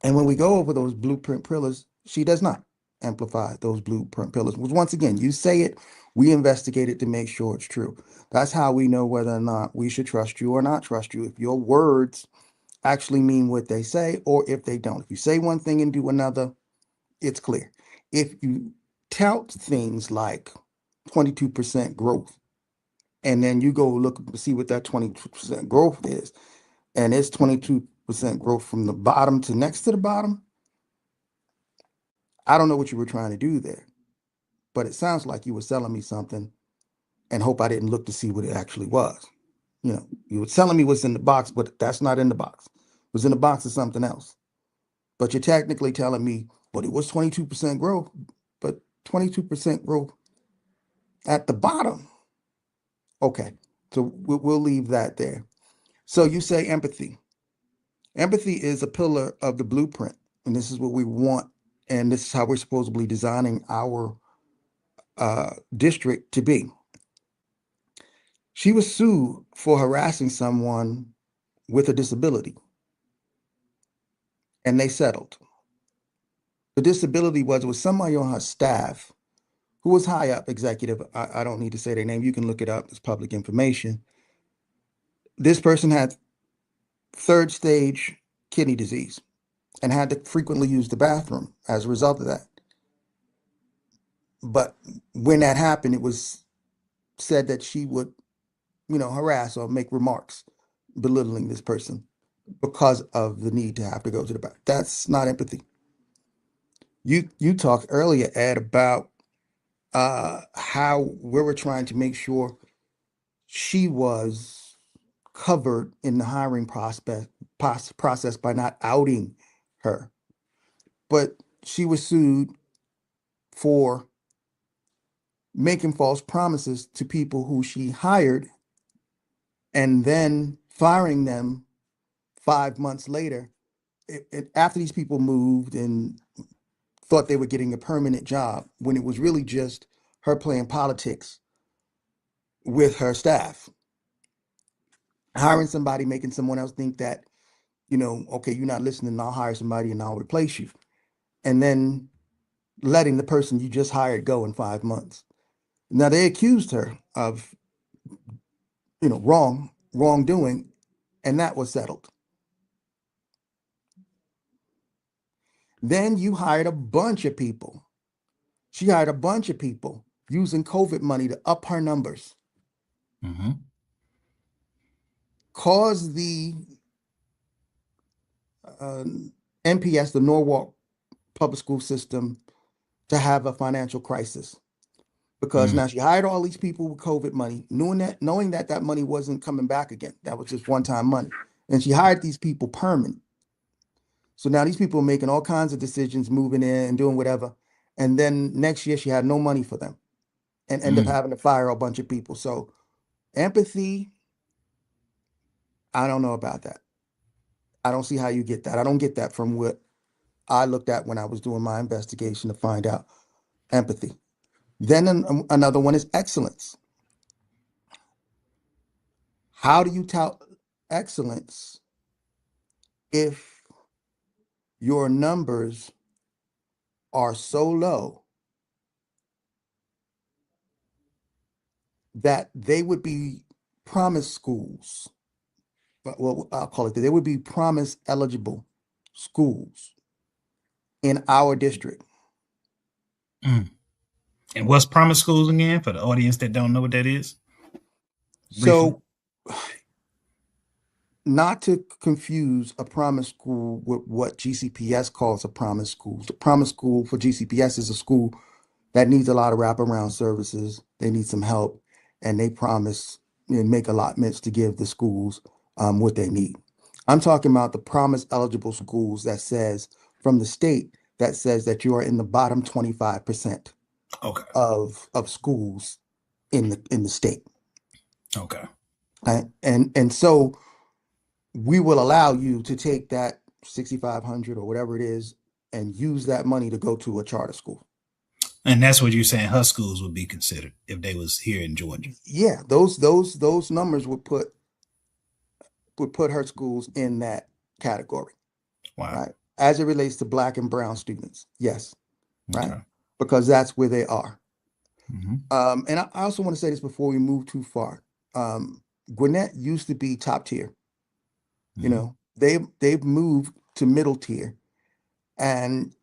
And when we go over those blueprint pillars, she does not. amplify those blueprint pillars. Which once again, you say it, we investigate it to make sure it's true. That's how we know whether or not we should trust you or not trust you. If your words actually mean what they say, or if they don't. If you say one thing and do another, it's clear. If you tout things like 22% growth, and then you go look to see what that 22% growth is, and it's 22% growth from the bottom to next to the bottom, I don't know what you were trying to do there, but it sounds like you were selling me something and hope I didn't look to see what it actually was. You know, you were telling me what's in the box, but that's not in the box. What's in the box is something else. But you're technically telling me, but it was 22% growth, but 22% growth at the bottom. Okay, so we'll leave that there. So you say empathy. Empathy is a pillar of the blueprint, and this is what we want, and this is how we're supposedly designing our district to be. She was sued for harassing someone with a disability, and they settled. The disability was, it was somebody on her staff who was high up executive. I don't need to say their name. You can look it up. It's public information. This person had third stage kidney disease and had to frequently use the bathroom as a result of that. But when that happened, it was said that she would, harass or make remarks belittling this person because of the need to have to go to the bathroom. That's not empathy. You talked earlier, Ed, about how we were trying to make sure she was covered in the hiring process by not outing her. But she was sued for making false promises to people who she hired and then firing them 5 months later. After these people moved and thought they were getting a permanent job, when it was really just her playing politics with her staff, hiring somebody, making someone else think that, okay, you're not listening, I'll hire somebody and I'll replace you. And then letting the person you just hired go in 5 months. Now they accused her of, wrongdoing, and that was settled. Then you hired a bunch of people. She hired a bunch of people using COVID money to up her numbers. Mm-hmm. Caused the NPS, the Norwalk public school system, to have a financial crisis. Because now she hired all these people with COVID money, knowing that that money wasn't coming back again. That was just one-time money. And she hired these people permanent. So now these people are making all kinds of decisions, moving in and doing whatever. And then next year she had no money for them and end up having to fire a bunch of people. So empathy, I don't know about that. I don't see how you get that. I don't get that from what I looked at when I was doing my investigation to find out empathy. Then another one is excellence. How do you tout excellence if your numbers are so low that they would be promised schools? Well, I'll call it that. They would be promise eligible schools in our district. And what's promise schools again, for the audience that don't know what that is? Briefly. So, not to confuse a promise school with what GCPS calls a promise school. The promise school for GCPS is a school that needs a lot of wraparound services. They need some help, and they promise and make allotments to give the schools what they need. I'm talking about the promise eligible schools that says from the state that says that you are in the bottom 25% Okay. of schools in the state. Okay. And so we will allow you to take that 6,500 or whatever it is and use that money to go to a charter school. And that's what you're saying her schools would be considered if they was here in Georgia. Yeah, those numbers would put her schools in that category. Wow. Right? As it relates to Black and brown students. Yes. Right. Okay. because that's where they are. Mm-hmm. And I also want to say this before we move too far. Gwinnett used to be top tier. You Mm-hmm. know, they've moved to middle tier, and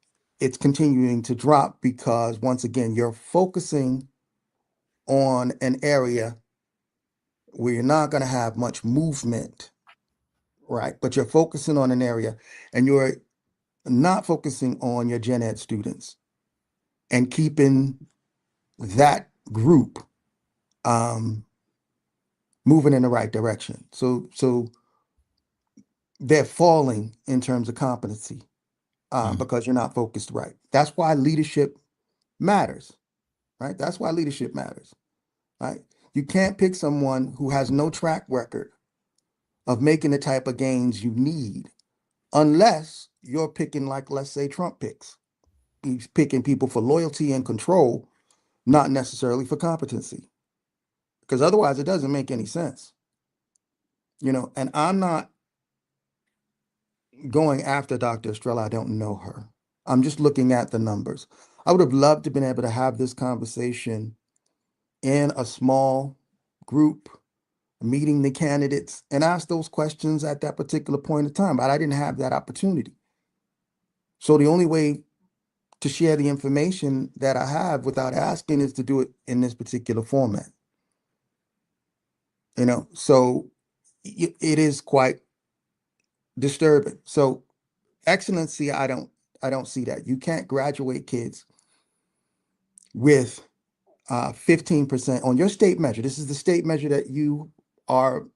it's continuing to drop because once again, you're focusing on an area where you're not going to have much movement, right? But you're focusing on an area and you're not focusing on your gen ed students and keeping that group um, moving in the right direction. So they're falling in terms of competency Mm-hmm. because you're not focused right. That's why leadership matters, right? That's why leadership matters, right? You can't pick someone who has no track record of making the type of gains you need unless you're picking, like, let's say Trump picks. He's picking people for loyalty and control, not necessarily for competency, because otherwise it doesn't make any sense. And I'm not going after Dr. Estrella. I don't know her. I'm just looking at the numbers. I would have loved to have been able to have this conversation in a small group, meeting the candidates and ask those questions at that particular point in time, but I didn't have that opportunity. So the only way to share the information that I have without asking is to do it in this particular format. So it is quite disturbing. So excellency, I don't see that. You can't graduate kids with 15% on your state measure. This is the state measure that you are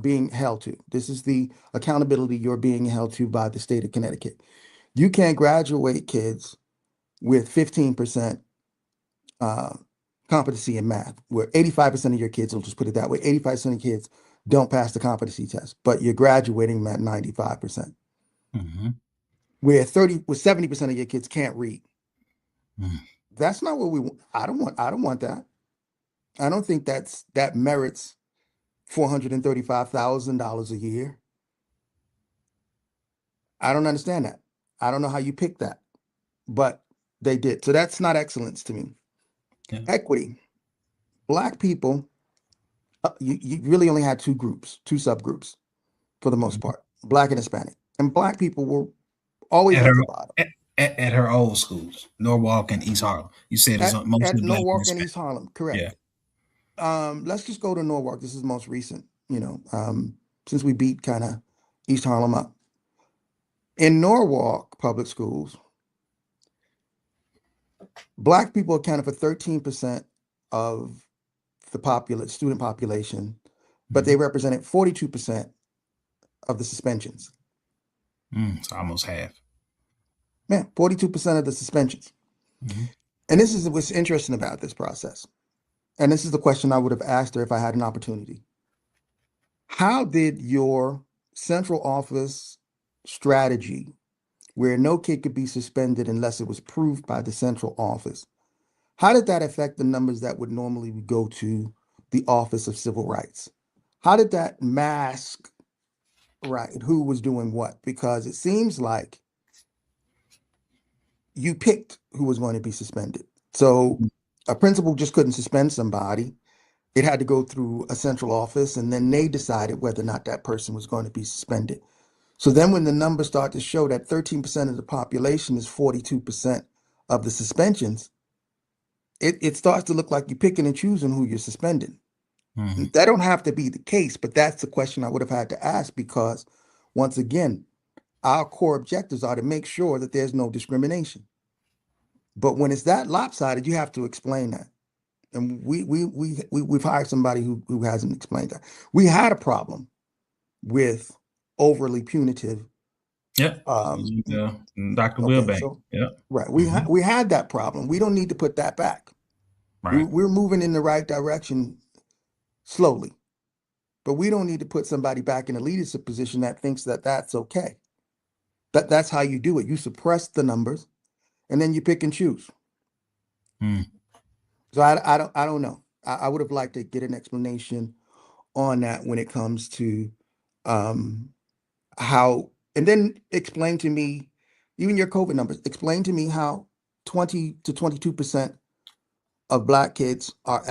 being held to. This is the accountability you're being held to by the state of Connecticut. You can't graduate kids with 15% uh, competency in math, where 85% of your kids, will just put it that way, 85% of kids don't pass the competency test, but you're graduating them at 95%. Mm-hmm. Where 70% of your kids can't read. Mm-hmm. That's not what we want. I don't want that. I don't think that merits $435,000 a year. I don't understand that. I don't know how you pick that, but they did. So that's not excellence to me. Yeah. Equity. Black people, you really only had two groups, two subgroups for the most Mm-hmm. part, Black and Hispanic. And Black people were always At at her the bottom. at her old schools, Norwalk and East Harlem. You said it's At, mostly at black and Norwalk and Hispanic. East Harlem, Yeah. correct. Let's just go to Norwalk. This is most recent, since we beat kind of East Harlem up. In Norwalk public schools, Black people accounted for 13% of the student population, but Mm-hmm. they represented 42% of the suspensions. It's almost half. Man, 42% of the suspensions. Mm-hmm. And this is what's interesting about this process. And this is the question I would have asked her if I had an opportunity. How did your central office strategy, where no kid could be suspended unless it was proved by the central office, how did that affect the numbers that would normally go to the Office of Civil Rights? How did that mask, right, who was doing what? Because it seems like you picked who was going to be suspended. So a principal just couldn't suspend somebody. It had to go through a central office, and then they decided whether or not that person was going to be suspended. So then when the numbers start to show that 13% of the population is 42% of the suspensions, it starts to look like you're picking and choosing who you're suspending. Mm-hmm. That don't have to be the case, but that's the question I would have had to ask because, once again, our core objectives are to make sure that there's no discrimination. But when it's that lopsided, you have to explain that. And we've hired somebody who hasn't explained that. We had a problem with overly punitive. Yep. Um, Dr. okay, Wilbank. so Yep. right, Mm-hmm. we had that problem. We don't need to put that back. Right. We're moving in the right direction slowly, but we don't need to put somebody back in a leadership position that thinks that that's okay. That's how you do it. You suppress the numbers, and then you pick and choose. Mm. So I don't know. I would have liked to get an explanation on that when it comes to um, how, and then explain to me, even your COVID numbers, explain to me how 20 to 22% of Black kids are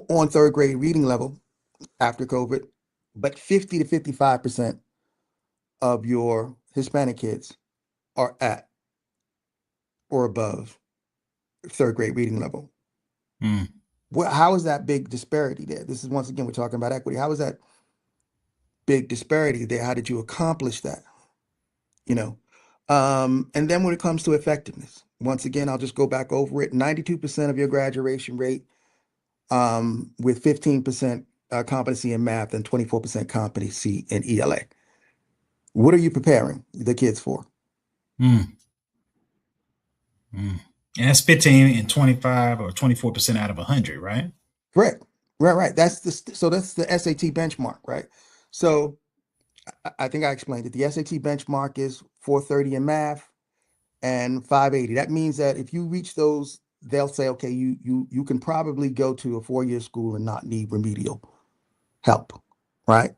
on third grade reading level after COVID, but 50 to 55% of your Hispanic kids are at or above third grade reading level. Mm. How is that big disparity there? This is, once again, we're talking about equity. How is that big disparity there? How did you accomplish that? You know, and then when it comes to effectiveness, once again, I'll just go back over it. 92% of your graduation rate, with 15% competency in math and 24% competency in ELA. What are you preparing the kids for? Mm. Mm. And that's 15 and 25 or 24% out of 100, right? Correct. Right. That's the SAT benchmark, right? So I think I explained it. The SAT benchmark is 430 in math and 580. That means that if you reach those, they'll say, okay, you can probably go to a 4-year school and not need remedial help, right?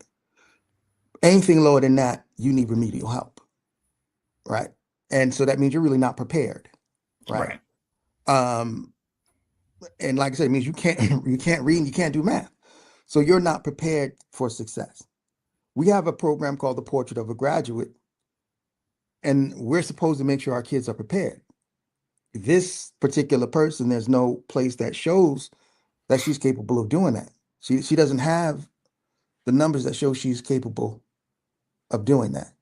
Anything lower than that, you need remedial help, right? And so that means you're really not prepared, right? Right. And like I said, it means you can't you can't read and you can't do math. So you're not prepared for success. We have a program called the Portrait of a Graduate, and we're supposed to make sure our kids are prepared. This particular person, there's no place that shows that she's capable of doing that. She doesn't have the numbers that show she's capable of doing that.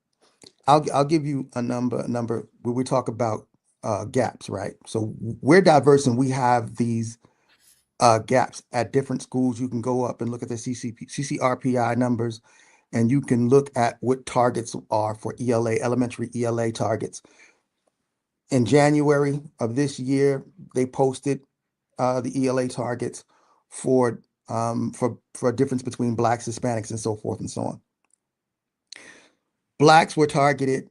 I'll give you a number where we talk about gaps, right? So we're diverse and we have these gaps at different schools. You can go up and look at the CCRPI numbers, and you can look at what targets are for ELA, elementary ELA targets. In January of this year, they posted the ELA targets for a difference between Blacks, Hispanics, and so forth and so on. Blacks were targeted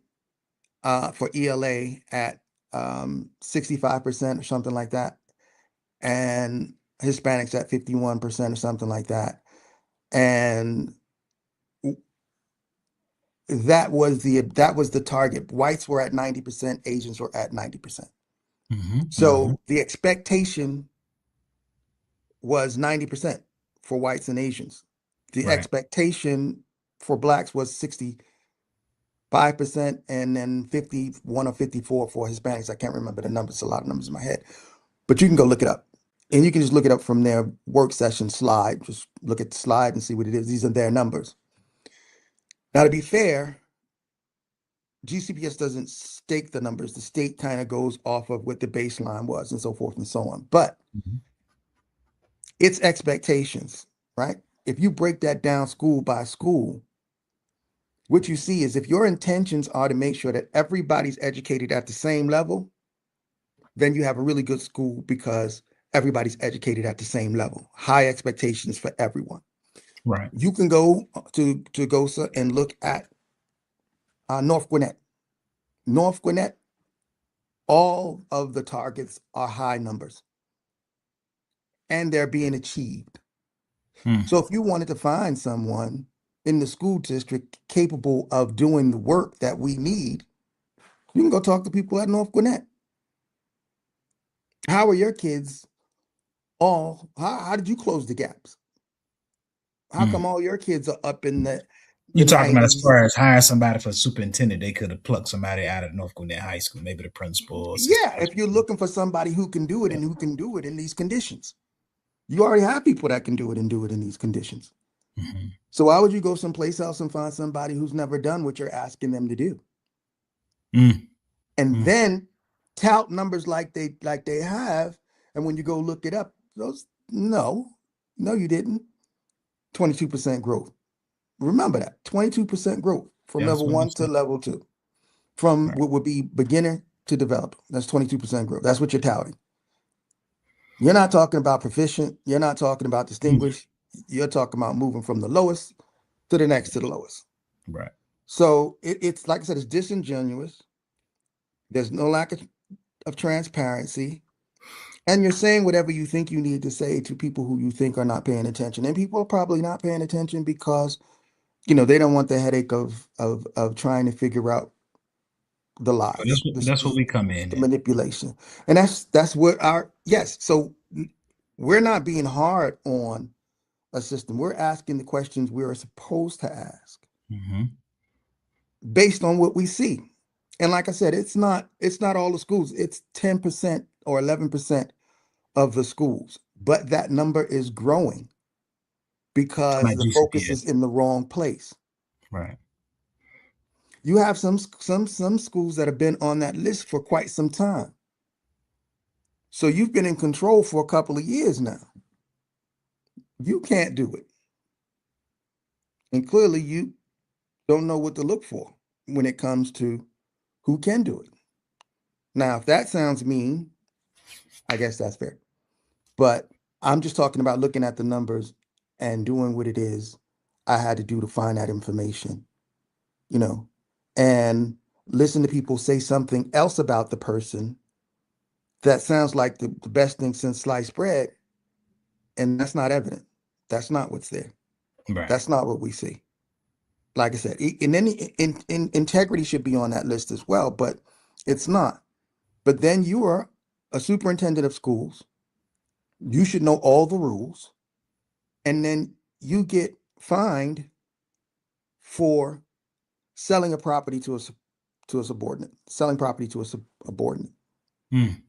for ELA at 65% or something like that, and Hispanics at 51% or something like that. And that was the target. Whites were at 90%, Asians were at 90%. Mm-hmm. So the expectation was 90% for whites and Asians. The Right. expectation for Blacks was 65%, and then 51 or 54 for Hispanics. I can't remember the numbers. It's a lot of numbers in my head, but you can go look it up. And you can just look it up from their work session slide. Just look at the slide and see what it is. These are their numbers. Now, to be fair, GCPS doesn't stake the numbers. The state kind of goes off of what the baseline was and so forth and so on. But Mm-hmm. it's expectations, right? If you break that down school by school, what you see is if your intentions are to make sure that everybody's educated at the same level, then you have a really good school because everybody's educated at the same level. High expectations for everyone. Right. You can go to GOSA and look at North Gwinnett. North Gwinnett, all of the targets are high numbers and they're being achieved. Mm. So if you wanted to find someone in the school district capable of doing the work that we need, you can go talk to people at North Gwinnett. How are your kids how did you close the gaps? How come all your kids are up in the You're talking about as 90s? far as hiring somebody for superintendent, they could have plucked somebody out of North Gwinnett High School, maybe the principal or Yeah, assistant if you're principal. looking for somebody who can do it and who can do it in these conditions. You already have people that can do it and do it in these conditions. Mm-hmm. So why would you go someplace else and find somebody who's never done what you're asking them to do? Mm. And Mm. then tout numbers like they have, and when you go look it up, those no, you didn't. 22% growth. Remember that 22% growth from Yeah, that's level what you 1 to said. level 2, from Right. what would be beginner to developer. That's 22% growth. That's what you're touting. You're not talking about proficient. You're not talking about Mm. distinguished. You're talking about moving from the lowest to the next to the lowest. Right. So it's like I said, it's disingenuous. There's no lack of transparency. And you're saying whatever you think you need to say to people who you think are not paying attention. And people are probably not paying attention because, they don't want the headache of trying to figure out the lies, That's what we come in the at. manipulation. And that's what yes. So we're not being hard on a system. We're asking the questions we are supposed to ask Mm-hmm. based on what we see. And like I said, it's not all the schools. It's 10% or 11% of the schools. But that number is growing because My the focus is GCPS. in the wrong place. Right. You have some schools that have been on that list for quite some time. So you've been in control for a couple of years now. You can't do it. And clearly you don't know what to look for when it comes to who can do it. Now, if that sounds mean, I guess that's fair. But I'm just talking about looking at the numbers and doing what it is I had to do to find that information, you know, and listen to people say something else about the person that sounds like the best thing since sliced bread, and that's not evident. That's not what's there. Right. That's not what we see. Like I said, and then integrity should be on that list as well, but it's not. But then you are a superintendent of schools. You should know all the rules, and then you get fined for selling a property to a subordinate, selling property to a subordinate. Mm.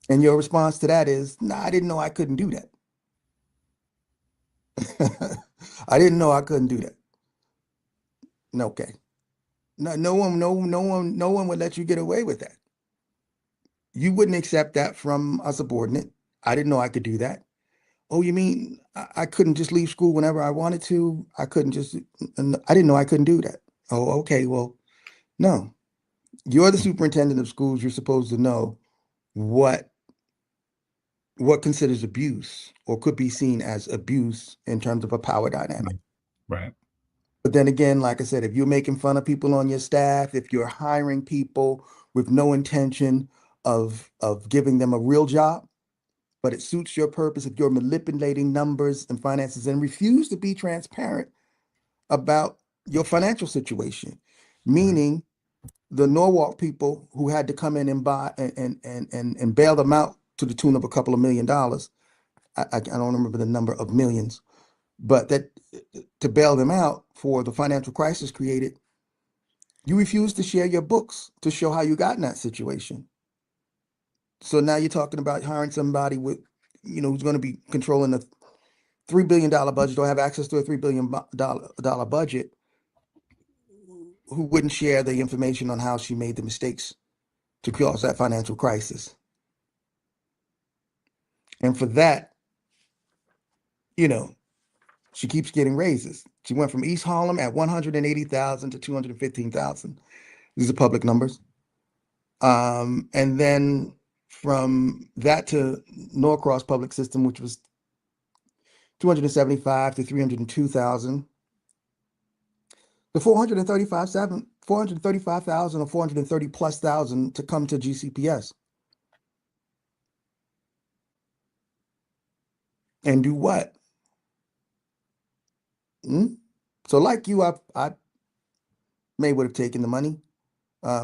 And your response to that is, "Nah, I didn't know I couldn't do that. I didn't know I couldn't do that." Okay. No one would let you get away with that. You wouldn't accept that from a subordinate. I didn't know I could do that. Oh, you mean I couldn't just leave school whenever I wanted to? I couldn't just, I didn't know I couldn't do that. Oh, okay. Well, no. You're the superintendent of schools. You're supposed to know what considers abuse or could be seen as abuse in terms of a power dynamic. Right. But then again, like I said, if you're making fun of people on your staff, if you're hiring people with no intention of giving them a real job, but it suits your purpose, if you're manipulating numbers and finances and refuse to be transparent about your financial situation, Right. meaning the Norwalk people who had to come in and buy and bail them out to the tune of a couple of $1 million. I don't remember the number of millions, but that to bail them out for the financial crisis created, you refuse to share your books to show how you got in that situation. So now you're talking about hiring somebody with, who's going to be controlling a $3 billion budget or have access to a $3 billion budget, who wouldn't share the information on how she made the mistakes to cause that financial crisis. And for that, you know, she keeps getting raises. She went from East Harlem at 180,000 to 215,000. These are public numbers. And then from that to Norcross Public System, which was 275 to 302,000. The 435,000 or 430 plus thousand to come to GCPS. And do what? Hmm? So like you, I may would have taken the money,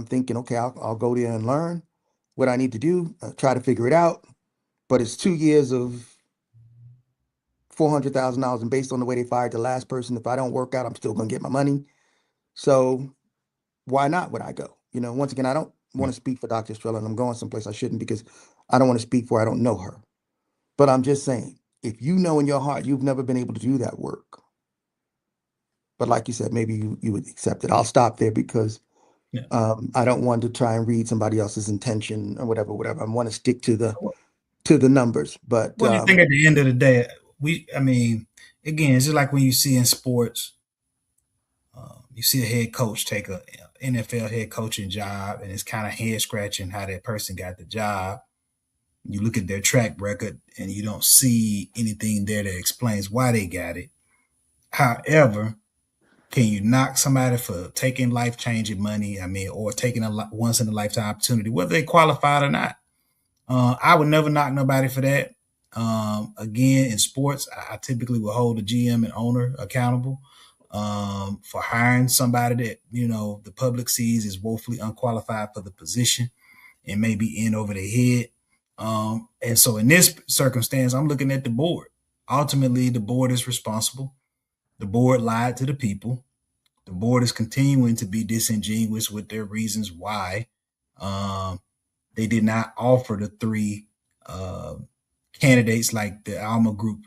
thinking, okay, I'll go there and learn what I need to do, try to figure it out. But it's 2 years of $400,000, and based on the way they fired the last person, if I don't work out, I'm still gonna get my money. So why not would I go? Once again, I don't want to speak for Dr. Estrella, and I'm going someplace I shouldn't because I don't want to speak for I don't know her. But I'm just saying, if you know in your heart you've never been able to do that work, but like you said, maybe you would accept it. I'll stop there because Yeah. I don't want to try and read somebody else's intention or whatever. I want to stick to the numbers. But Well, I think at the end of the day, I mean, again, it's just like when you see in sports, you see a head coach take a NFL head coaching job, and it's kind of head scratching how that person got the job. You look at their track record, and you don't see anything there that explains why they got it. However, can you knock somebody for taking life changing money? I mean, or taking a once in a lifetime opportunity, whether they qualified or not? I would never knock nobody for that. Again, in sports, I typically will hold the GM and owner accountable. for hiring somebody that, the public sees is woefully unqualified for the position and may be in over their head. And so in this circumstance, I'm looking at the board. Ultimately, the board is responsible. The board lied to the people. The board is continuing to be disingenuous with their reasons why they did not offer the three candidates like the Alma Group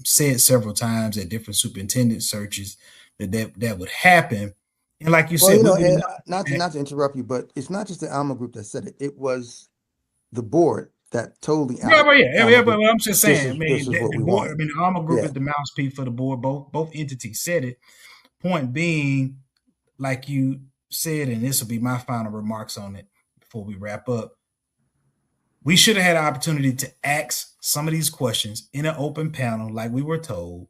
said several times at different superintendent searches that would happen. And like you said, and not to interrupt you, but it's not just the Alma Group that said it. It was the board that told the but I'm just saying, this is what the we board, want. the Alma Group is the mouthpiece for the board. Both entities said it. Point being, like you said, and this will be my final remarks on it before we wrap up, we should have had an opportunity to ask some of these questions in an open panel, like we were told,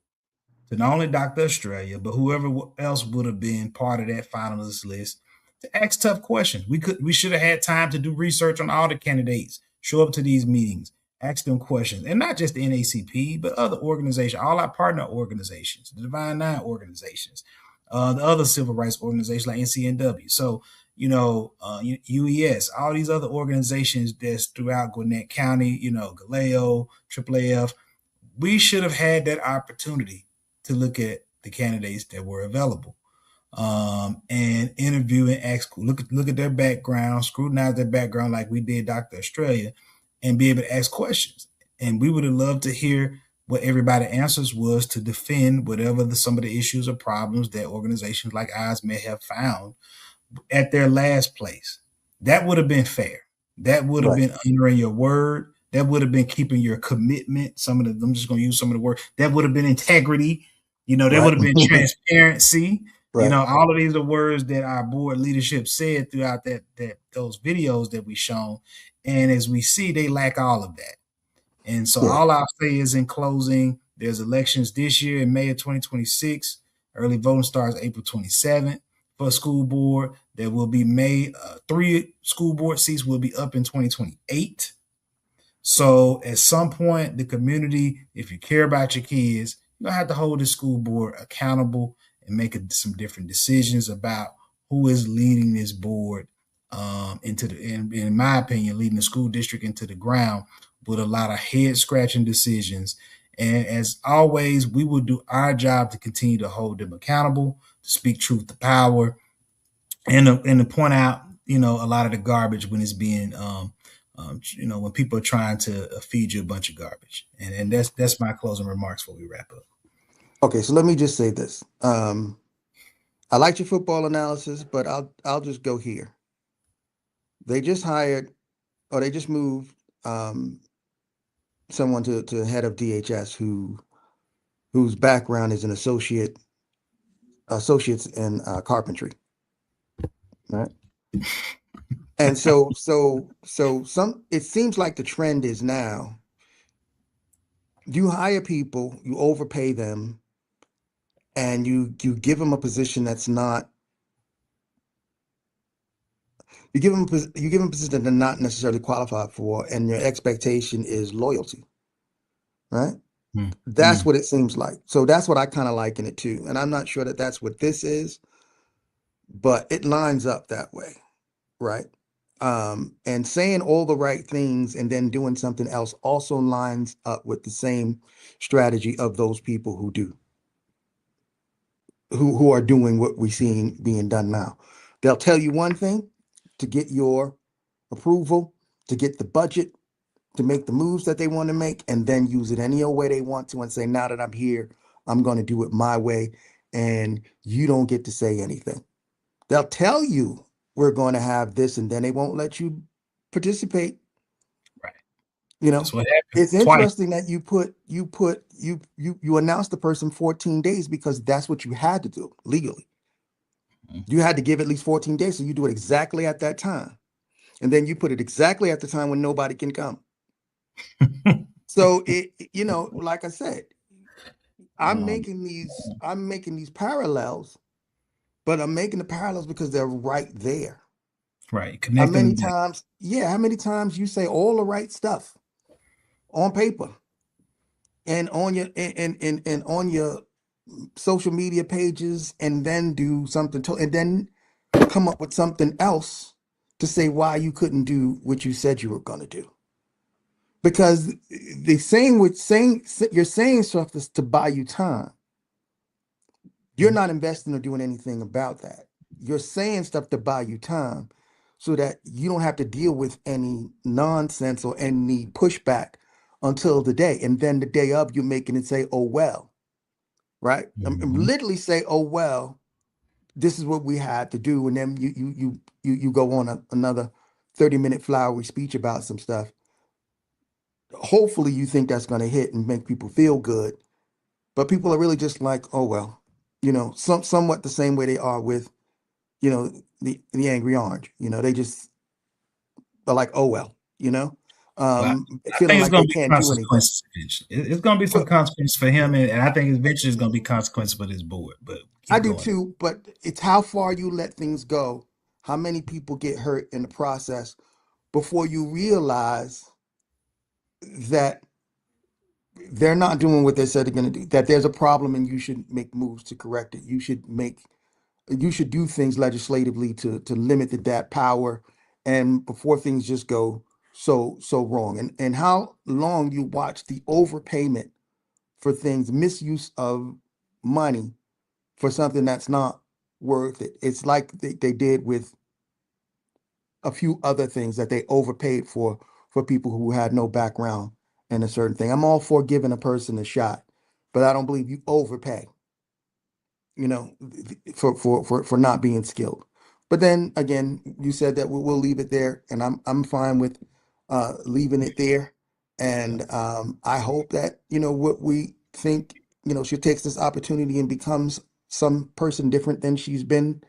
to not only Dr. Estrella, but whoever else would have been part of that finalist list, to ask tough questions. We should have had time to do research on all the candidates, show up to these meetings, ask them questions, and not just the NAACP, but other organizations, all our partner organizations, the Divine Nine organizations, the other civil rights organizations like NCNW. So, UES, all these other organizations that's throughout Gwinnett County, Galeo, AAAF, we should have had that opportunity to look at the candidates that were available and interview and ask, look at their background, scrutinize their background like we did Dr. Estrella, and be able to ask questions. And we would have loved to hear what everybody's answers was to defend whatever some of the issues or problems that organizations like ours may have found at their last place. That would have been fair. That would have been honoring your word. That would have been keeping your commitment. I'm just going to use some of the words. That would have been integrity. There would have been transparency. All of these are words that our board leadership said throughout those videos that we shown. And as we see, they lack all of that. And so all I'll say is, in closing, there's elections this year in May of 2026. Early voting starts April 27th for school board. There will be 3 school board seats will be up in 2028. So at some point, the community, if you care about your kids, you're gonna have to hold the school board accountable and make some different decisions about who is leading this board in my opinion, leading the school district into the ground with a lot of head scratching decisions. And as always, we will do our job to continue to hold them accountable, to speak truth to power, and to point out, a lot of the garbage when it's being, when people are trying to feed you a bunch of garbage. And that's my closing remarks before we wrap up. Okay, so let me just say this. I like your football analysis, but I'll just go here. They just moved someone to head of DHS whose background is an associates in carpentry, right? And so it seems like the trend is now you hire people, you overpay them, and you give them a position that's not. You give them a position that they're not necessarily qualified for, and your expectation is loyalty, right? That's what it seems like. So that's what I kind of liken it to, and I'm not sure that that's what this is, but it lines up that way, right? And saying all the right things and then doing something else also lines up with the same strategy of those people who are doing what we're seeing being done now. They'll tell you one thing to get your approval, to get the budget, to make the moves that they want to make, and then use it any old way they want to and say, now that I'm here, I'm going to do it my way, and you don't get to say anything. They'll tell you we're going to have this, and then they won't let you participate. Right. That's what happened. It's interesting that you announced the person 14 days because that's what you had to do legally. You had to give at least 14 days, so you do it exactly at that time. And then you put it exactly at the time when nobody can come. So like I said, I'm making these parallels, but I'm making the parallels because they're right there. Right. How many times you say all the right stuff on paper and on your social media pages and then do something and then come up with something else to say why you couldn't do what you said you were going to do. Because the saying you're saying stuff is to buy you time. You're not investing or doing anything about that. You're saying stuff to buy you time so that you don't have to deal with any nonsense or any pushback until the day. And then the day of, you're making it say, oh, well, right? I'm literally say, oh, well, this is what we had to do. And then you go on another 30-minute flowery speech about some stuff. Hopefully you think that's going to hit and make people feel good. But people are really just like, oh, well, somewhat the same way they are with, the Angry Orange. They just are like, oh, well, Well, I feeling think it's like going they to be can't do anything. consequences. It's going to be some Well, consequences for him, and I think eventually it's going to be consequences for this board. But I keep do going. too, but it's how far you let things go, how many people get hurt in the process before you realize that they're not doing what they said they're going to do, that there's a problem and you should make moves to correct it. You should do things legislatively to limit that power and before things just go so wrong. And how long you watch the overpayment for things, misuse of money for something that's not worth it. It's like they did with a few other things that they overpaid for people who had no background in a certain thing. I'm all for giving a person a shot, but I don't believe you overpay, for not being skilled. But then again, you said that we'll leave it there, and I'm fine with leaving it there. And I hope that what we think, she takes this opportunity and becomes some person different than she's been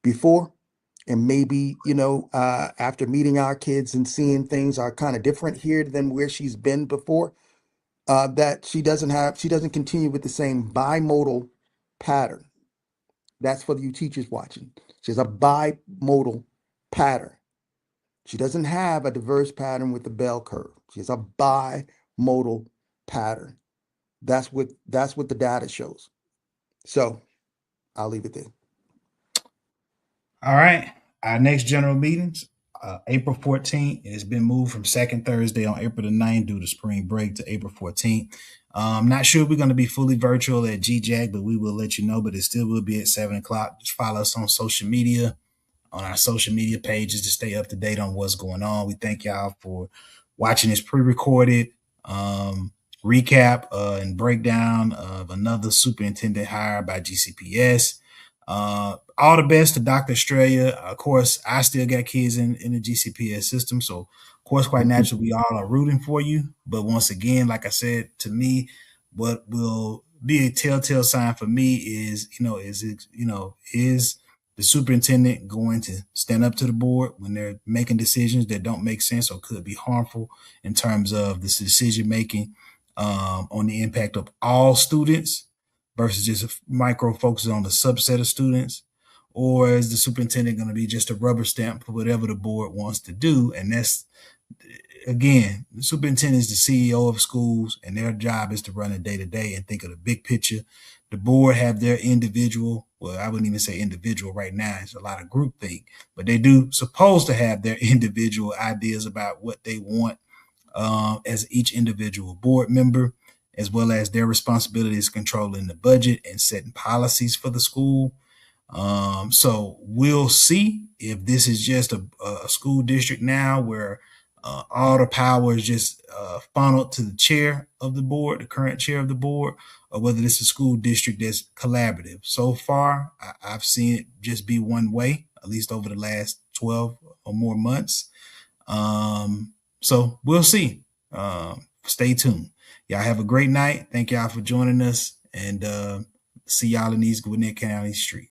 before. And maybe, after meeting our kids and seeing things are kind of different here than where she's been before, that she doesn't continue with the same bimodal pattern. That's for you teachers watching. She has a bimodal pattern. She doesn't have a diverse pattern with the bell curve. She has a bimodal pattern. That's what the data shows. So I'll leave it there. All right. Our next general meetings, April 14th. It's been moved from second Thursday on April the 9th due to spring break to April 14th. Not sure we're going to be fully virtual at GJAC, but we will let you know. But it still will be at 7 o'clock. Just follow us on social media, on our social media pages to stay up to date on what's going on. We thank y'all for watching this pre-recorded recap and breakdown of another superintendent hire by GCPS. All the best to Dr. Estrella. Of course, I still got kids in the GCPS system, so of course, quite naturally, we all are rooting for you. But once again, like I said, to me, what will be a telltale sign for me is the superintendent going to stand up to the board when they're making decisions that don't make sense or could be harmful in terms of this decision making on the impact of all students versus just micro focusing on the subset of students? Or is the superintendent going to be just a rubber stamp for whatever the board wants to do? And that's, again, the superintendent is the CEO of schools, and their job is to run it day to day and think of the big picture. The board have their individual, well, I wouldn't even say individual right now. It's a lot of groupthink, but they do supposed to have their individual ideas about what they want as each individual board member, as well as their responsibilities controlling the budget and setting policies for the school. So we'll see if this is just a school district now where all the power is just funneled to the chair of the board, the current chair of the board, or whether this is a school district that's collaborative. So far, I've seen it just be one way, at least over the last 12 or more months. So we'll see. Stay tuned. Y'all have a great night. Thank y'all for joining us, and see y'all in these Gwinnett County streets.